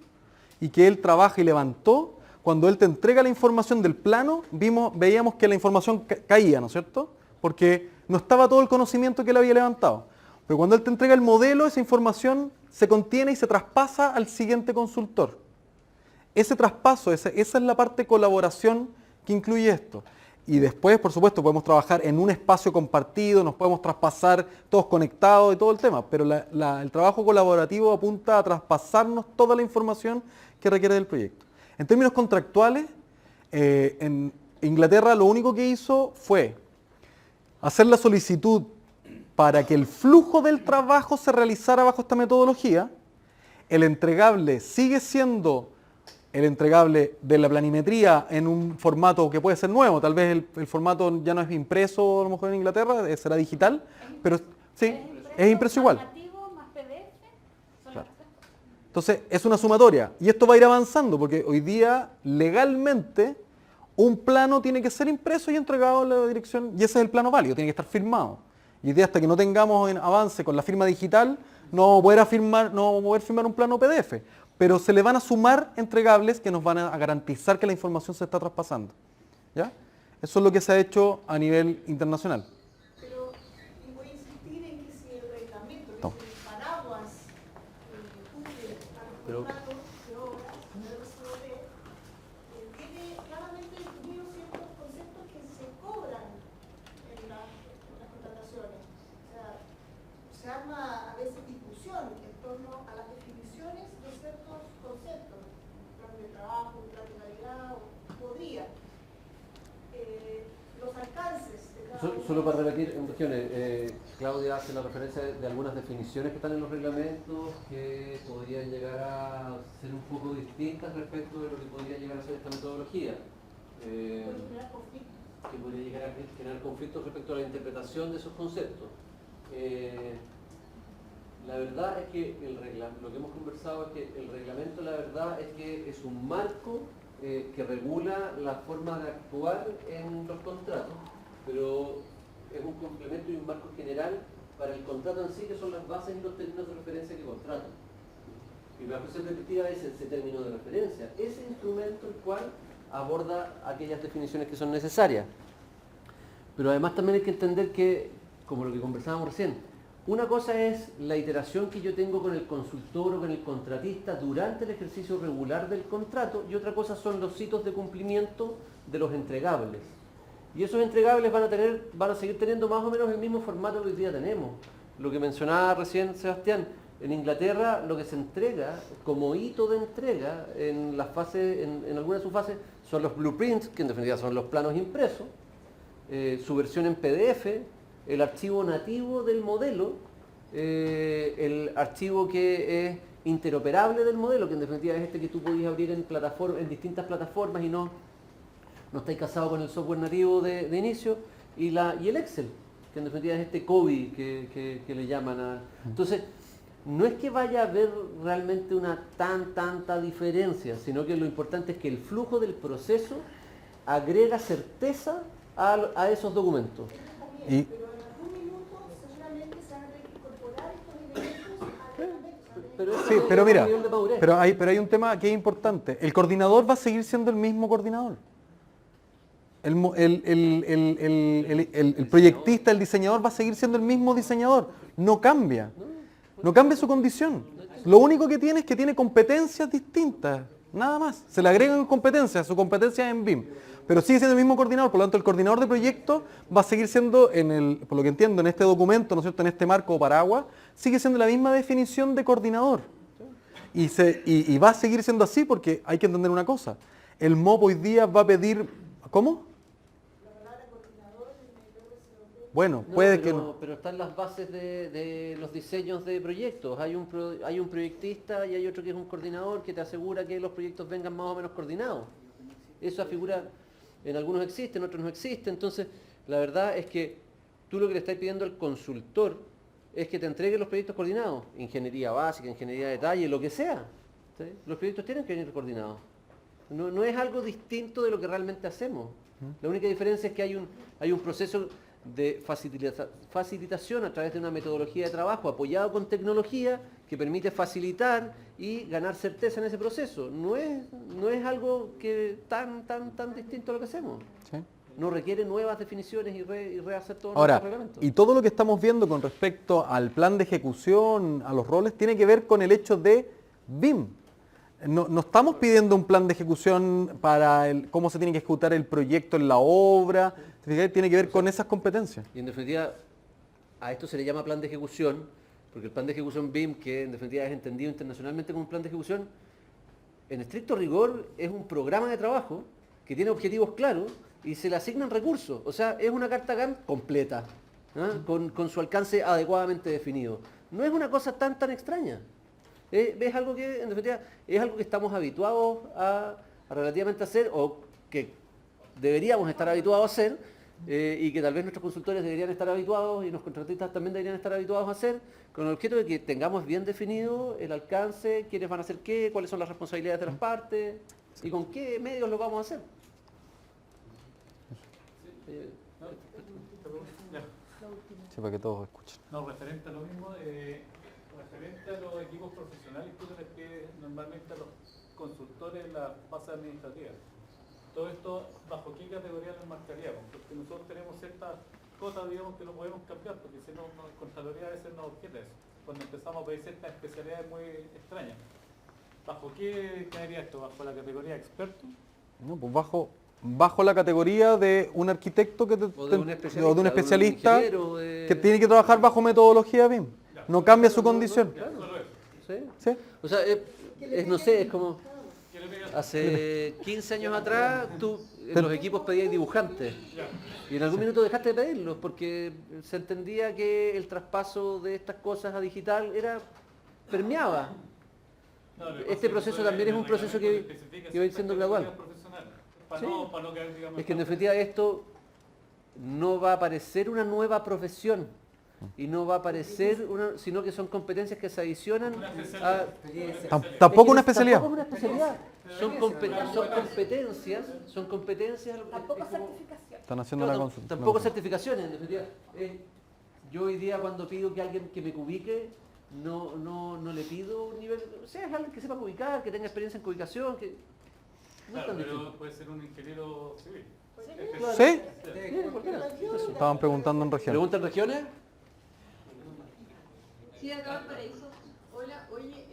y que él trabaja y levantó, cuando él te entrega la información del plano, veíamos que la información caía, ¿no es cierto? Porque no estaba todo el conocimiento que él había levantado. Pero cuando él te entrega el modelo, esa información se contiene y se traspasa al siguiente consultor. Ese traspaso, esa es la parte de colaboración que incluye esto. Y después, por supuesto, podemos trabajar en un espacio compartido, nos podemos traspasar todos conectados y todo el tema, pero el trabajo colaborativo apunta a traspasarnos toda la información que requiere del proyecto. En términos contractuales, en Inglaterra lo único que hizo fue hacer la solicitud para que el flujo del trabajo se realizara bajo esta metodología. El entregable sigue siendo el entregable de la planimetría en un formato que puede ser nuevo, tal vez el formato ya no es impreso a lo mejor en Inglaterra, será digital, pero sí, es impreso igual. Más PDF, claro. Entonces es una sumatoria y esto va a ir avanzando porque hoy día legalmente un plano tiene que ser impreso y entregado a la dirección y ese es el plano válido, tiene que estar firmado. Y hoy día hasta que no tengamos en avance con la firma digital no vamos a poder firmar un plano PDF. Pero se le van a sumar entregables que nos van a garantizar que la información se está traspasando. ¿Ya? Eso es lo que se ha hecho a nivel internacional. Pero voy a insistir en que si el reglamento, que es el paraguas, cumple a los contratos de obra, solo para repetir en cuestiones, Claudia hace la referencia de algunas definiciones que están en los reglamentos que podrían llegar a ser un poco distintas respecto de lo que podría llegar a ser esta metodología. Que podría llegar a generar conflictos respecto a la interpretación de esos conceptos. La verdad es que lo que hemos conversado es que el reglamento, la verdad es que es un marco que regula la forma de actuar en los contratos, pero es un complemento y un marco general para el contrato en sí, que son las bases y los términos de referencia que contratan. Y la cuestión repetida es ese término de referencia, ese instrumento el cual aborda aquellas definiciones que son necesarias. Pero además también hay que entender que, como lo que conversábamos recién, una cosa es la iteración que yo tengo con el consultor o con el contratista durante el ejercicio regular del contrato, y otra cosa son los hitos de cumplimiento de los entregables. Y esos entregables van a seguir teniendo más o menos el mismo formato que hoy día tenemos. Lo que mencionaba recién Sebastián, en Inglaterra lo que se entrega como hito de entrega en las fases, en algunas de sus fases, son los blueprints, que en definitiva son los planos impresos, su versión en PDF, el archivo nativo del modelo, el archivo que es interoperable del modelo, que en definitiva es este que tú podías abrir en distintas plataformas y no estáis casado con el software nativo de inicio, y el Excel, que en definitiva es este COBI que le llaman. Entonces, no es que vaya a haber realmente una tanta diferencia, sino que lo importante es que el flujo del proceso agrega certeza a esos documentos. Y, Pero en algún minuto seguramente se van a tener que incorporar estos elementos al reglamento. Pero eso sí, es pero un mira, nivel de madurez. pero hay un tema que es importante. El coordinador va a seguir siendo el mismo coordinador. El proyectista, el diseñador va a seguir siendo el mismo diseñador. No cambia. No cambia su condición. Lo único que tiene es que tiene competencias distintas. Nada más. Se le agregan competencias. Su competencia es en BIM. Pero sigue siendo el mismo coordinador. Por lo tanto, el coordinador de proyecto va a seguir siendo, por lo que entiendo, en este documento, ¿no es cierto?, en este marco o paraguas, sigue siendo la misma definición de coordinador. Y va a seguir siendo así porque hay que entender una cosa. El MOP hoy día va a pedir... ¿Cómo? Bueno, puede que no. Pero están las bases de los diseños de proyectos. Hay un proyectista y hay otro que es un coordinador que te asegura que los proyectos vengan más o menos coordinados. Esa figura en algunos existe, en otros no existe. Entonces, la verdad es que tú lo que le estás pidiendo al consultor es que te entregue los proyectos coordinados. Ingeniería básica, ingeniería de detalle, lo que sea. ¿Sí? Los proyectos tienen que venir coordinados. No es algo distinto de lo que realmente hacemos. La única diferencia es que hay un proceso de facilitación a través de una metodología de trabajo apoyado con tecnología que permite facilitar y ganar certeza en ese proceso. No es algo que tan distinto a lo que hacemos. ¿Sí? No requiere nuevas definiciones y rehacer todos Ahora, nuestros reglamentos. y todo lo que estamos viendo con respecto al plan de ejecución, a los roles, tiene que ver con el hecho de BIM. No estamos pidiendo un plan de ejecución para cómo se tiene que ejecutar el proyecto en la obra, tiene que ver con esas competencias. Y en definitiva, a esto se le llama plan de ejecución, porque el plan de ejecución BIM, que en definitiva es entendido internacionalmente como un plan de ejecución, en estricto rigor es un programa de trabajo que tiene objetivos claros y se le asignan recursos. O sea, es una carta Gantt completa, con su alcance adecuadamente definido. No es una cosa tan extraña. Es algo que, en definitiva, es algo que estamos habituados a relativamente hacer, o que deberíamos estar habituados a hacer, y que tal vez nuestros consultores deberían estar habituados y los contratistas también deberían estar habituados a hacer, con el objeto de que tengamos bien definido el alcance, quiénes van a hacer qué, cuáles son las responsabilidades de las partes y con qué medios lo vamos a hacer. Sí, para que todos escuchen. No, referente a lo mismo, referente a los equipos profesionales que les pide normalmente a los consultores en la fase administrativa. Todo esto, ¿bajo qué categoría lo marcaríamos? Porque nosotros tenemos ciertas cosas, digamos, que no podemos cambiar, porque si no, Contraloría a veces nos objeta eso, cuando empezamos a pedir ciertas especialidades muy extrañas. ¿Bajo qué caería esto? ¿Bajo la categoría experto? No, pues bajo la categoría de un arquitecto o de un especialista que tiene que trabajar bajo metodología BIM. No cambia su condición. Solo eso. ¿Sí? ¿Sí? O sea, no sé, es como... Hace 15 años atrás, en los equipos pedíais dibujantes. Y en algún minuto dejaste de pedirlos porque se entendía que el traspaso de estas cosas a digital permeaba. Este proceso también es un proceso que va a ir siendo gradual. Sí. Es que en definitiva esto no va a aparecer una nueva profesión y no va a aparecer sino que son competencias que se adicionan a... Tampoco una especialidad. Tampoco es una especialidad. Son competencias. Tampoco es como- certificación. Están haciendo una consulta. Tampoco certificaciones, en definitiva. Yo hoy día cuando pido que alguien que me cubique, no le pido un nivel, o sea, es alguien que sepa cubicar, que tenga experiencia en cubicación, que no es Claro, tan pero difícil. puede ser un ingeniero civil. ¿Sí? Sí, cualquiera. Eso. Estaban preguntando en región. ¿Preguntan regiones? Sí, acá Paraíso. Hola, oye,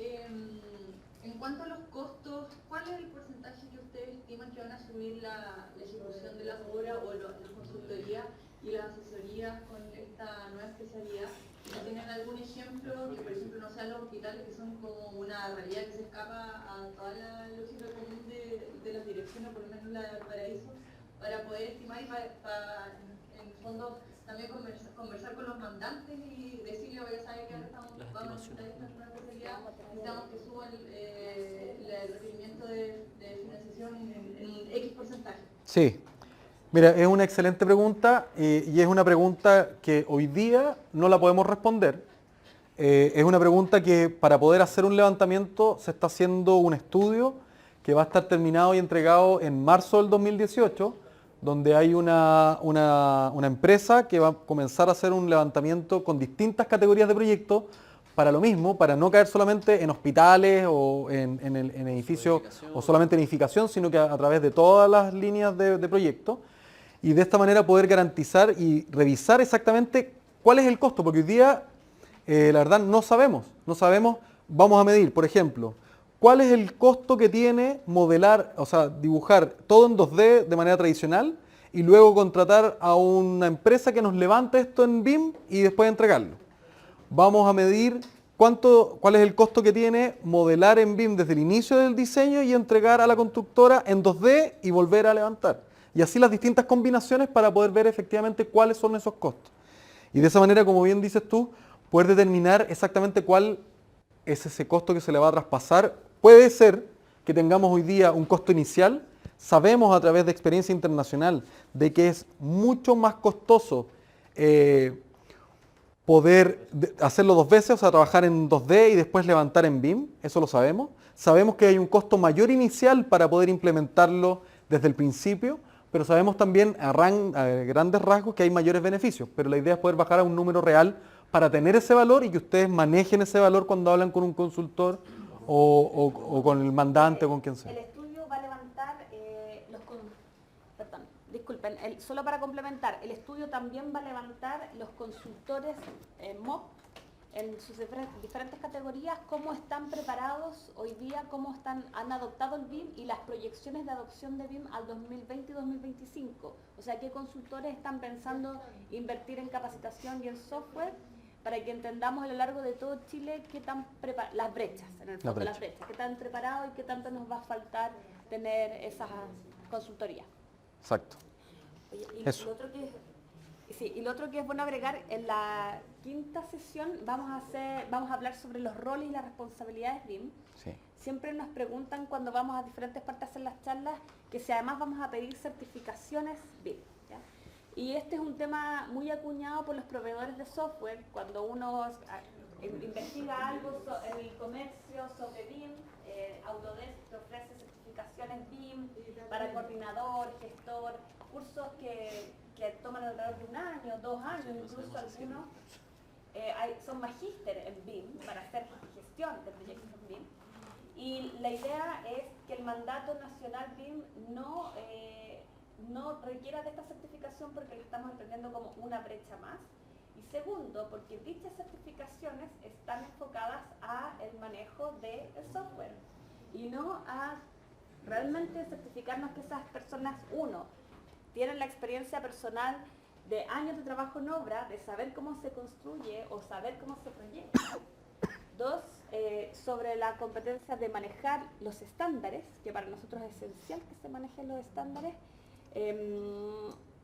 en cuanto a los costos, ¿cuál es el porcentaje que ustedes estiman que van a subir la ejecución de las obras o las consultorías y las asesorías con esta nueva especialidad? ¿No tienen algún ejemplo que, por ejemplo, no sean los hospitales que son como una realidad que se escapa a toda la lógica común de las direcciones, por lo menos la de Paraíso, para poder estimar y para en el fondo también conversar con los mandantes y decirle, oye, ¿sabe que ahora vamos a necesitar esta nueva especialidad? Necesitamos que suba el requerimiento de financiación en un X porcentaje. Sí. Mira, es una excelente pregunta y es una pregunta que hoy día no la podemos responder. Es una pregunta que para poder hacer un levantamiento se está haciendo un estudio que va a estar terminado y entregado en marzo del 2018, donde hay una empresa que va a comenzar a hacer un levantamiento con distintas categorías de proyectos para lo mismo, para no caer solamente en hospitales o en edificios o solamente en edificación, sino que a través de todas las líneas de proyectos. Y de esta manera poder garantizar y revisar exactamente cuál es el costo, porque hoy día, la verdad, no sabemos, vamos a medir, por ejemplo, cuál es el costo que tiene modelar, o sea, dibujar todo en 2D de manera tradicional y luego contratar a una empresa que nos levante esto en BIM y después entregarlo. Vamos a medir cuál es el costo que tiene modelar en BIM desde el inicio del diseño y entregar a la constructora en 2D y volver a levantar. Y así las distintas combinaciones para poder ver efectivamente cuáles son esos costos. Y de esa manera, como bien dices tú, poder determinar exactamente cuál es ese costo que se le va a traspasar. Puede ser que tengamos hoy día un costo inicial. Sabemos a través de experiencia internacional de que es mucho más costoso poder hacerlo 2 veces, o sea, trabajar en 2D y después levantar en BIM. Eso lo sabemos. Sabemos que hay un costo mayor inicial para poder implementarlo desde el principio, pero sabemos también a grandes rasgos que hay mayores beneficios, pero la idea es poder bajar a un número real para tener ese valor y que ustedes manejen ese valor cuando hablan con un consultor o con el mandante o con quien sea. El estudio va a levantar disculpen, solo para complementar, el estudio también va a levantar los consultores MOP en sus diferentes categorías, cómo están preparados hoy día, cómo han adoptado el BIM y las proyecciones de adopción de BIM al 2020 y 2025. O sea, qué consultores están pensando invertir en capacitación y en software para que entendamos a lo largo de todo Chile qué tan las brechas, en el fondo, las brechas, qué tan preparados y qué tanto nos va a faltar tener esas consultorías. Exacto. Oye, y lo otro que es bueno agregar, en la quinta sesión vamos a hablar sobre los roles y las responsabilidades BIM. Sí. Siempre nos preguntan cuando vamos a diferentes partes a hacer las charlas que si además vamos a pedir certificaciones BIM. ¿Ya? Y este es un tema muy acuñado por los proveedores de software. Cuando uno investiga algo en el comercio sobre BIM, Autodesk te ofrece certificaciones BIM para coordinador, gestor, cursos que toman alrededor de 1 año, 2 años, incluso algunos son magíster en BIM para hacer gestión de proyectos en BIM. Y la idea es que el mandato nacional BIM no requiera de esta certificación porque lo estamos entendiendo como una brecha más. Y segundo, porque dichas certificaciones están enfocadas a el manejo del software y no a realmente certificarnos que esas personas, uno, tienen la experiencia personal de años de trabajo en obra, de saber cómo se construye o saber cómo se proyecta. 2, sobre la competencia de manejar los estándares, que para nosotros es esencial que se manejen los estándares.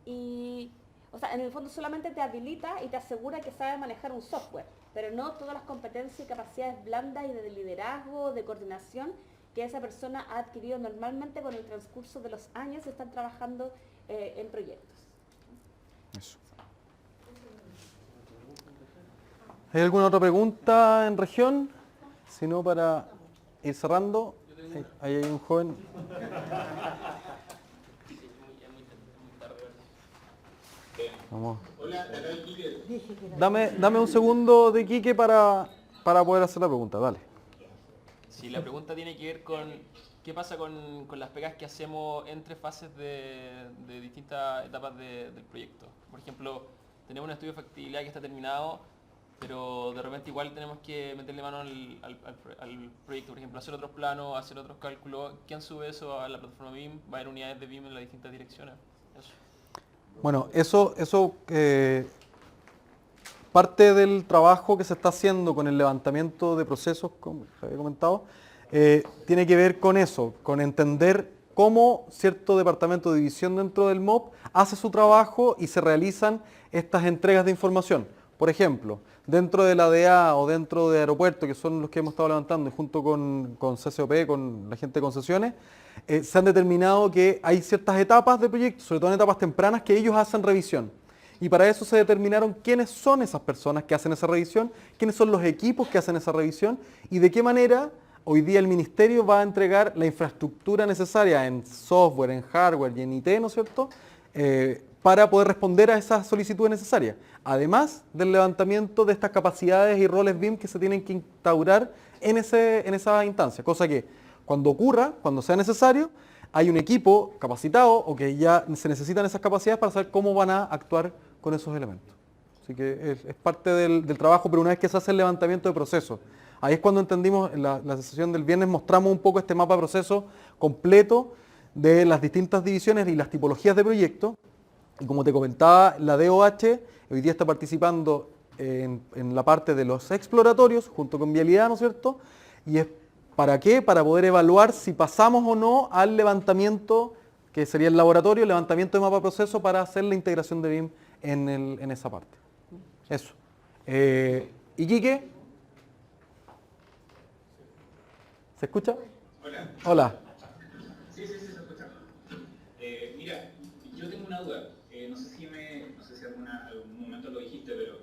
Y, o sea, en el fondo solamente te habilita y te asegura que sabes manejar un software, pero no todas las competencias y capacidades blandas y de liderazgo, de coordinación que esa persona ha adquirido normalmente con el transcurso de los años de estar trabajando en proyectos. Eso. ¿Hay alguna otra pregunta en región? Si no, para ir cerrando. Ahí hay un joven. Vamos. Hola, acá el Quique. Dame un segundo de Quique para poder hacer la pregunta. Dale. Sí, la pregunta tiene que ver con qué pasa con las pegas que hacemos entre fases de distintas etapas del proyecto. Por ejemplo, tenemos un estudio de factibilidad que está terminado, pero de repente igual tenemos que meterle mano al proyecto, por ejemplo, hacer otros planos, hacer otros cálculos. ¿Quién sube eso a la plataforma BIM? ¿Va a haber unidades de BIM en las distintas direcciones? Eso. Bueno, eso parte del trabajo que se está haciendo con el levantamiento de procesos, como había comentado, tiene que ver con eso, con entender cómo cierto departamento de división dentro del MOP hace su trabajo y se realizan estas entregas de información. Por ejemplo, dentro de la DA o dentro de aeropuerto, que son los que hemos estado levantando, junto con CCOP, con la gente de concesiones, se han determinado que hay ciertas etapas de proyecto, sobre todo en etapas tempranas, que ellos hacen revisión. Y para eso se determinaron quiénes son esas personas que hacen esa revisión, quiénes son los equipos que hacen esa revisión y de qué manera hoy día el Ministerio va a entregar la infraestructura necesaria en software, en hardware y en IT, ¿no es cierto?, para poder responder a esas solicitudes necesarias. Además del levantamiento de estas capacidades y roles BIM que se tienen que instaurar en esa instancia, cosa que cuando ocurra, cuando sea necesario, hay un equipo capacitado o que ya se necesitan esas capacidades para saber cómo van a actuar con esos elementos. Así que es parte del trabajo, pero una vez que se hace el levantamiento de procesos, ahí es cuando entendimos, en la sesión del viernes mostramos un poco este mapa de procesos completo de las distintas divisiones y las tipologías de proyectos. Y como te comentaba, la DOH hoy día está participando en la parte de los exploratorios, junto con Vialidad, ¿no es cierto? Y es ¿para qué? Para poder evaluar si pasamos o no al levantamiento, que sería el laboratorio, el levantamiento de mapa de proceso para hacer la integración de BIM en esa parte. Eso. ¿Y Quique? ¿Se escucha? Hola. Hola. Sí, se escucha. Mira, yo tengo una duda. No sé si algún momento lo dijiste, pero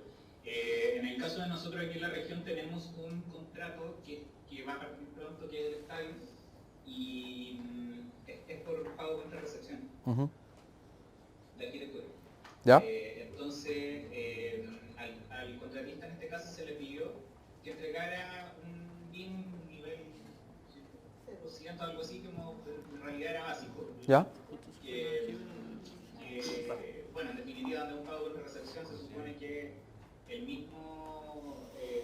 en el caso de nosotros aquí en la región tenemos un contrato que va a partir pronto, que es el estadio, y es por pago contra recepción. De arquitectura. ¿Ya? Entonces, al contratista en este caso se le pidió que entregara un BIM nivel 100%, algo así, como en realidad era básico. ¿Ya? Bueno, en definitiva, ante un pago contra recepción se supone que el mismo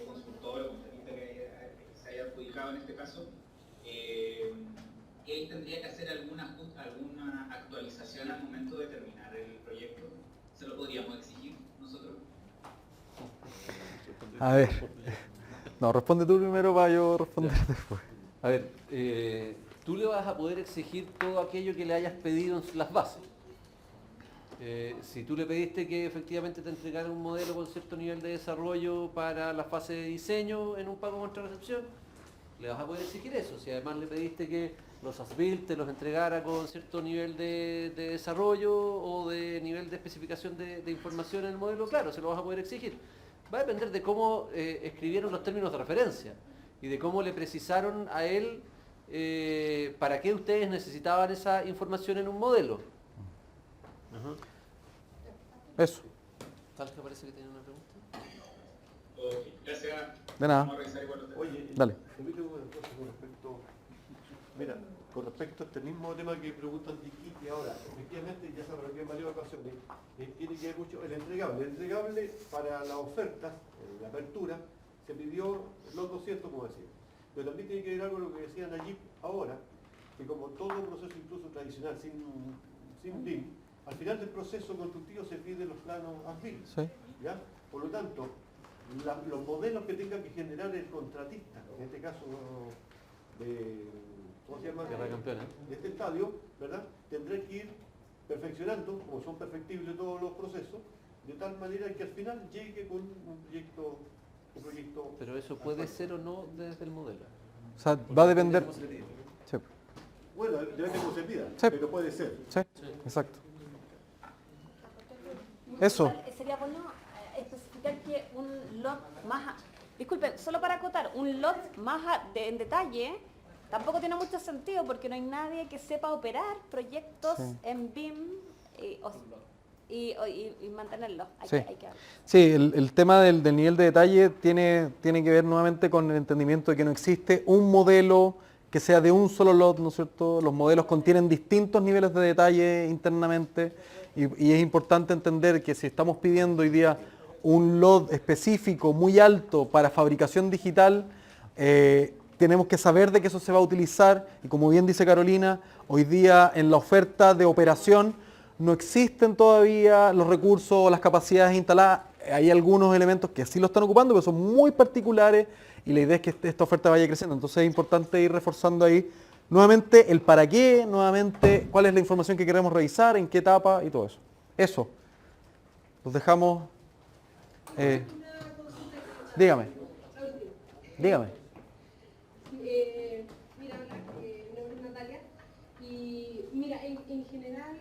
consultor o contratista que se haya adjudicado en este caso, él tendría que hacer alguna actualización al momento de terminar el proyecto. ¿Se lo podríamos exigir nosotros? A ver. No, responde tú primero para yo responder después. A ver, tú le vas a poder exigir todo aquello que le hayas pedido en las bases. Si tú le pediste que efectivamente te entregara un modelo con cierto nivel de desarrollo para la fase de diseño en un pago contra recepción, le vas a poder exigir eso. Si además le pediste que los as-built te los entregara con cierto nivel de desarrollo o de nivel de especificación de información en el modelo, claro, se lo vas a poder exigir. Va a depender de cómo escribieron los términos de referencia y de cómo le precisaron a él para qué ustedes necesitaban esa información en un modelo. Eso. Tal que parece que tiene una pregunta. Gracias. De nada. Vamos a revisar igual los Oye, Dale. permíteme una cosa con respecto, mira, con respecto a este mismo tema que preguntan de Quique ahora, efectivamente ya se repitió en varias ocasiones, tiene que ver mucho el entregable. El entregable para las ofertas, en la apertura, se pidió los 200, como decía. Pero también tiene que ver algo con lo que decían allí ahora, que como todo proceso incluso tradicional, sin BIM, al final del proceso constructivo se piden los planos as-built. Sí. ¿Ya? Por lo tanto, los modelos que tenga que generar el contratista, en este caso ¿cómo se llama? Tierra de Campeones. De este estadio, ¿verdad? Tendrá que ir perfeccionando, como son perfectibles todos los procesos, de tal manera que al final llegue con un proyecto. Pero eso puede ser o no desde el modelo. O sea, va a depender. Sí, Bueno, depende de cómo se pida, Sí. pero puede ser. sí, exacto. Eso. Sería bueno especificar que un lot más... Disculpen, solo para acotar, un lot más en detalle tampoco tiene mucho sentido porque no hay nadie que sepa operar proyectos Sí. en BIM y mantenerlos. Sí. Hay que hablar. Sí, el tema del nivel de detalle tiene que ver nuevamente con el entendimiento de que no existe un modelo que sea de un solo lot, ¿no es cierto? Los modelos contienen distintos niveles de detalle internamente y es importante entender que si estamos pidiendo hoy día un lot específico muy alto para fabricación digital, tenemos que saber de que eso se va a utilizar y como bien dice Carolina, hoy día en la oferta de operación no existen todavía los recursos o las capacidades instaladas. Hay algunos elementos que sí lo están ocupando, pero son muy particulares y la idea es que esta oferta vaya creciendo. Entonces es importante ir reforzando ahí nuevamente el para qué, nuevamente cuál es la información que queremos revisar, en qué etapa y todo eso. Eso. Los dejamos. Dígame. Dígame. Mira, hola, mi nombre es Natalia. Y mira, en general,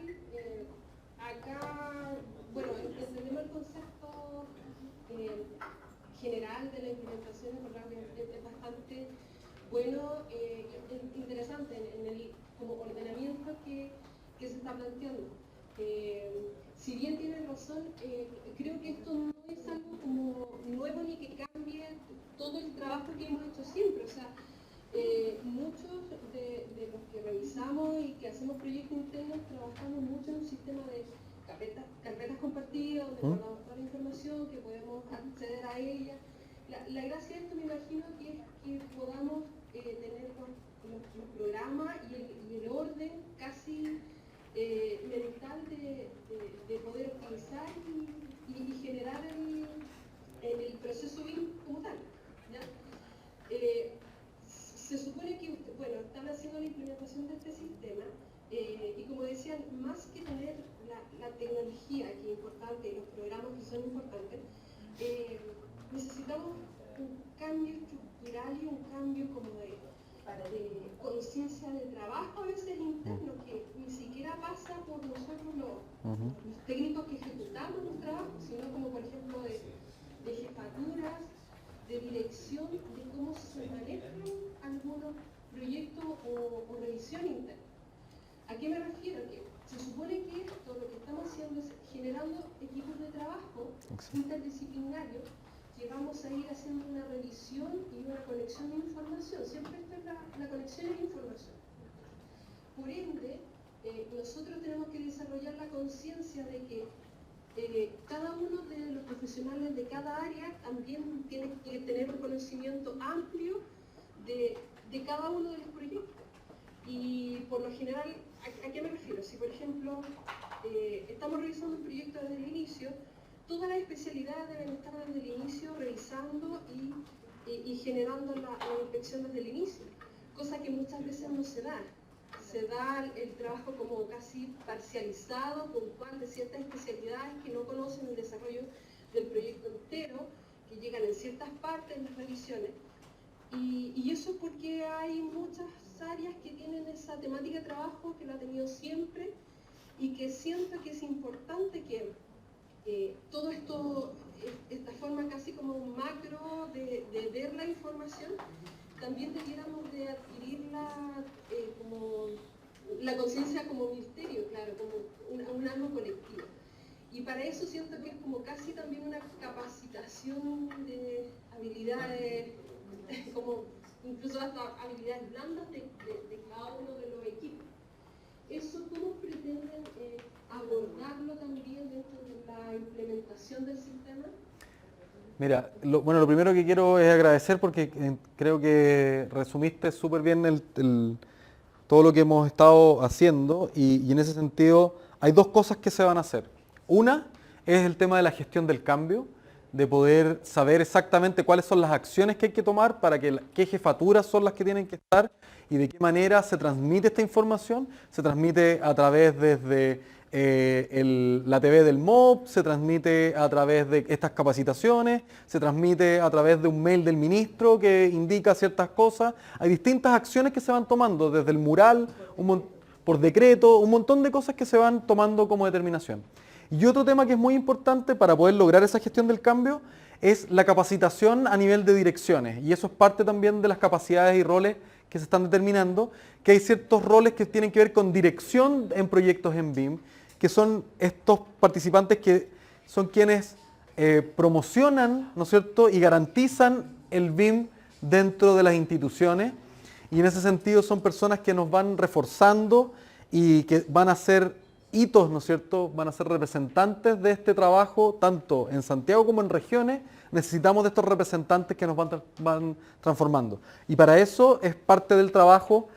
acá, bueno, entendemos el concepto general de la implementación, es verdad que es bastante bueno, interesante en el como ordenamiento que se está planteando. Si bien tienen razón, creo que esto no es algo como nuevo ni que cambie todo el trabajo que hemos hecho siempre. O sea, muchos de los que revisamos y que hacemos proyectos internos trabajamos mucho en un sistema de carpetas compartidas donde guardamos toda la información, que podemos acceder a ella. La gracia de esto me imagino que es que podamos tener los programas y el orden casi mental de poder optimizar y generar el proceso BIM como tal, ¿ya? Se supone que, bueno, están haciendo la implementación de este sistema y como decían, más que tener la tecnología que es importante y los programas que son importantes, necesitamos un cambio estructural y un cambio como de conciencia de trabajo a veces interno, que ni siquiera pasa por nosotros los técnicos que ejecutamos los trabajos, sino como por ejemplo de jefaturas, de dirección, de cómo se manejan algunos proyectos o revisión interna. ¿A qué me refiero? Que se supone que esto lo que estamos haciendo es generando equipos de trabajo interdisciplinarios que vamos a ir haciendo una revisión y una conexión de información. Siempre está la conexión de información. Por ende, nosotros tenemos que desarrollar la conciencia de que cada uno de los profesionales de cada área también tiene que tener un conocimiento amplio de cada uno de los proyectos. Y por lo general, ¿a qué me refiero? Si por ejemplo estamos revisando un proyecto desde el inicio, todas las especialidades deben estar desde el inicio revisando y generando la inspección desde el inicio, cosa que muchas veces no se da. Se da el trabajo como casi parcializado, puntual de ciertas especialidades que no conocen el desarrollo del proyecto entero, que llegan en ciertas partes en las revisiones. Y eso es porque hay muchas áreas que tienen esa temática de trabajo, que la ha tenido siempre, y que siento que es importante que todo esto, esta forma casi como macro de ver la información, también debiéramos de adquirirla como la conciencia como ministerio, claro, como un alma colectiva. Y para eso siento que es como casi también una capacitación de habilidades, como incluso hasta habilidades blandas de cada uno de los equipos. ¿Eso cómo pretenden abordarlo también dentro de la implementación del sistema? Mira, lo primero que quiero es agradecer porque creo que resumiste súper bien todo lo que hemos estado haciendo y en ese sentido hay dos cosas que se van a hacer. Una es el tema de la gestión del cambio, de poder saber exactamente cuáles son las acciones que hay que tomar para qué jefaturas son las que tienen que estar y de qué manera se transmite esta información. Se transmite a través desde la TV del MOB, se transmite a través de estas capacitaciones, se transmite a través de un mail del ministro que indica ciertas cosas. Hay distintas acciones que se van tomando, desde el mural, por decreto, un montón de cosas que se van tomando como determinación. Y otro tema que es muy importante para poder lograr esa gestión del cambio es la capacitación a nivel de direcciones. Y eso es parte también de las capacidades y roles que se están determinando, que hay ciertos roles que tienen que ver con dirección en proyectos en BIM, que son estos participantes que son quienes promocionan, ¿no es cierto?, y garantizan el BIM dentro de las instituciones. Y en ese sentido son personas que nos van reforzando y que van a ser hitos, ¿no es cierto?, van a ser representantes de este trabajo, tanto en Santiago como en regiones. Necesitamos de estos representantes que nos van transformando. Y para eso es parte del trabajo,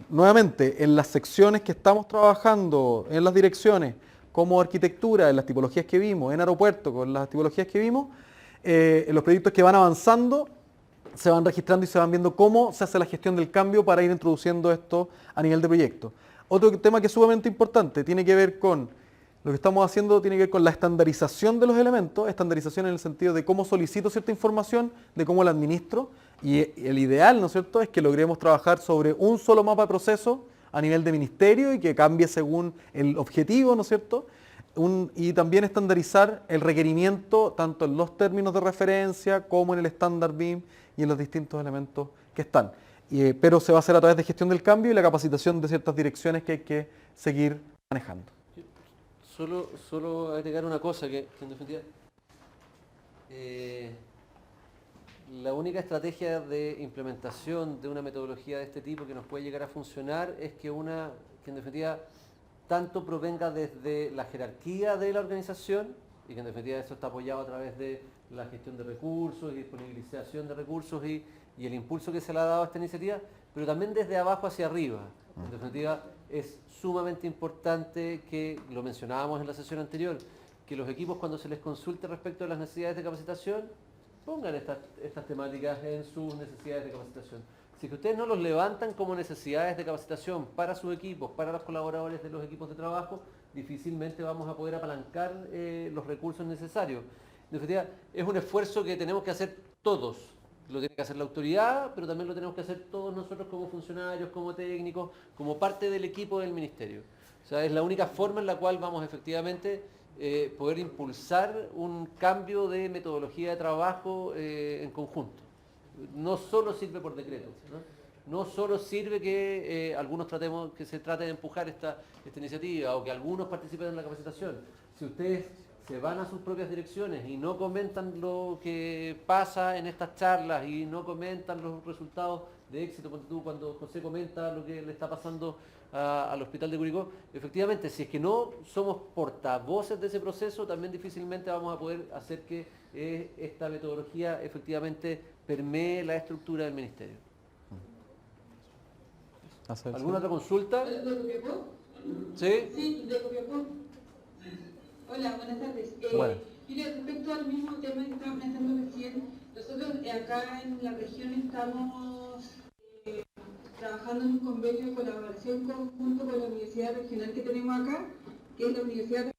nuevamente, en las secciones que estamos trabajando, en las direcciones, como arquitectura, en las tipologías que vimos, en aeropuerto, con las tipologías que vimos, en los proyectos que van avanzando, se van registrando y se van viendo cómo se hace la gestión del cambio para ir introduciendo esto a nivel de proyecto. Otro tema que es sumamente importante, tiene que ver con, lo que estamos haciendo tiene que ver con la estandarización de los elementos, estandarización en el sentido de cómo solicito cierta información, de cómo la administro, y el ideal, ¿no es cierto?, es que logremos trabajar sobre un solo mapa de proceso a nivel de ministerio y que cambie según el objetivo, ¿no es cierto?, y también estandarizar el requerimiento tanto en los términos de referencia como en el estándar BIM y en los distintos elementos que están. Pero se va a hacer a través de gestión del cambio y la capacitación de ciertas direcciones que hay que seguir manejando. Solo agregar una cosa que en definitiva, la única estrategia de implementación de una metodología de este tipo que nos puede llegar a funcionar es que en definitiva tanto provenga desde la jerarquía de la organización y que en definitiva eso está apoyado a través de la gestión de recursos y disponibilización de recursos y el impulso que se le ha dado a esta iniciativa, pero también desde abajo hacia arriba. En definitiva, es sumamente importante que, lo mencionábamos en la sesión anterior, que los equipos cuando se les consulte respecto de las necesidades de capacitación, pongan estas temáticas en sus necesidades de capacitación. Si que ustedes no los levantan como necesidades de capacitación para sus equipos, para los colaboradores de los equipos de trabajo, difícilmente vamos a poder apalancar los recursos necesarios. En definitiva, es un esfuerzo que tenemos que hacer todos. Lo tiene que hacer la autoridad, pero también lo tenemos que hacer todos nosotros como funcionarios, como técnicos, como parte del equipo del ministerio. O sea, es la única forma en la cual vamos efectivamente poder impulsar un cambio de metodología de trabajo en conjunto. No solo sirve por decreto, no solo sirve que que se trate de empujar esta iniciativa o que algunos participen en la capacitación. Si ustedes se van a sus propias direcciones y no comentan lo que pasa en estas charlas y no comentan los resultados de éxito, cuando José comenta lo que le está pasando al Hospital de Curicó, efectivamente, si es que no somos portavoces de ese proceso, también difícilmente vamos a poder hacer que esta metodología efectivamente permee la estructura del ministerio. ¿Alguna otra consulta? ¿Sí? Sí, de Copiapó. Hola, buenas tardes. Mire, respecto al mismo tema que estaba comentando recién, nosotros acá en la región estamos trabajando en un convenio de colaboración conjunto con la universidad regional que tenemos acá, que es la Universidad de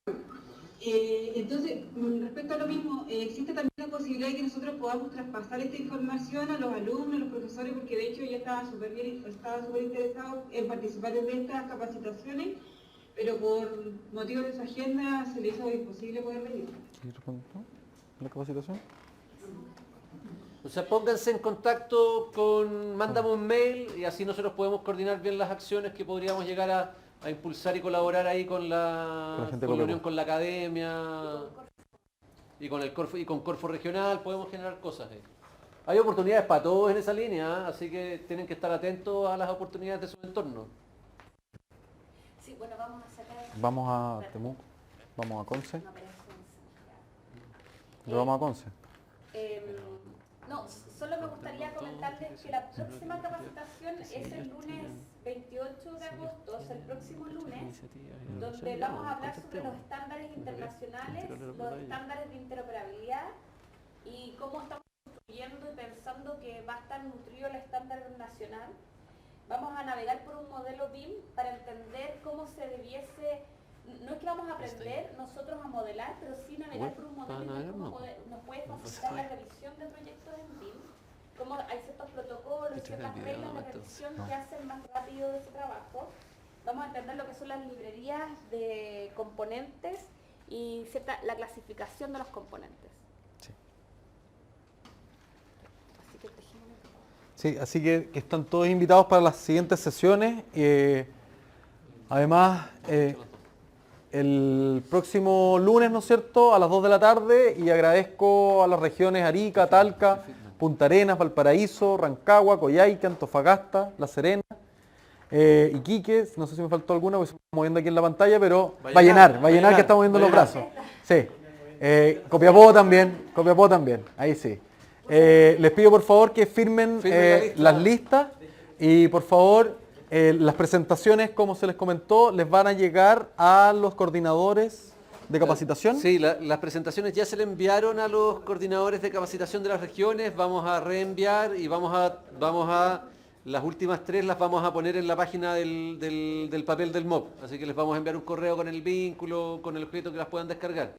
entonces, respecto a lo mismo, existe también la posibilidad de que nosotros podamos traspasar esta información a los alumnos, a los profesores, porque de hecho yo estaba súper interesado en participar en estas capacitaciones, pero por motivos de su agenda se le hizo imposible poder venir. ¿La capacitación? O sea, pónganse en contacto mándame un mail y así nosotros podemos coordinar bien las acciones que podríamos llegar a impulsar y colaborar ahí con la unión con la academia y con el Corfo, y con Corfo regional podemos generar cosas ahí. Hay oportunidades para todos en esa línea, así que tienen que estar atentos a las oportunidades de su entorno. Sí, bueno, vamos a sacar... Vamos a Temuco, vamos a Conce. Vamos a Conce. No, solo me gustaría comentarles que la próxima capacitación es el lunes 28 de agosto, es el próximo lunes, donde vamos a hablar sobre los estándares internacionales, los estándares de interoperabilidad y cómo estamos construyendo y pensando que va a estar nutrido el estándar nacional. Vamos a navegar por un modelo BIM para entender cómo se debiese no es que vamos a aprender nosotros a modelar, pero sí navegar por un modelo y ver cómo nos puede facilitar la revisión de proyectos en BIM. Como hay ciertos protocolos, ciertas reglas de revisión que hacen más rápido ese trabajo. Vamos a entender lo que son las librerías de componentes y la clasificación de los componentes. Sí, así que están todos invitados para las siguientes sesiones. Además, el próximo lunes, ¿no es cierto?, a las 2 de la tarde, y agradezco a las regiones Arica, Talca, Punta Arenas, Valparaíso, Rancagua, Coyhaique, Antofagasta, La Serena, Iquique, no sé si me faltó alguna, porque estamos moviendo aquí en la pantalla, pero Vallenar, que estamos moviendo los brazos. Sí. Copiapó también, ahí sí. Les pido por favor que firmen las listas y por favor las presentaciones, como se les comentó, les van a llegar a los coordinadores de capacitación. Sí, las presentaciones ya se le enviaron a los coordinadores de capacitación de las regiones, vamos a reenviar y vamos a las últimas 3 las vamos a poner en la página del papel del MOP, así que les vamos a enviar un correo con el vínculo, con el objeto que las puedan descargar.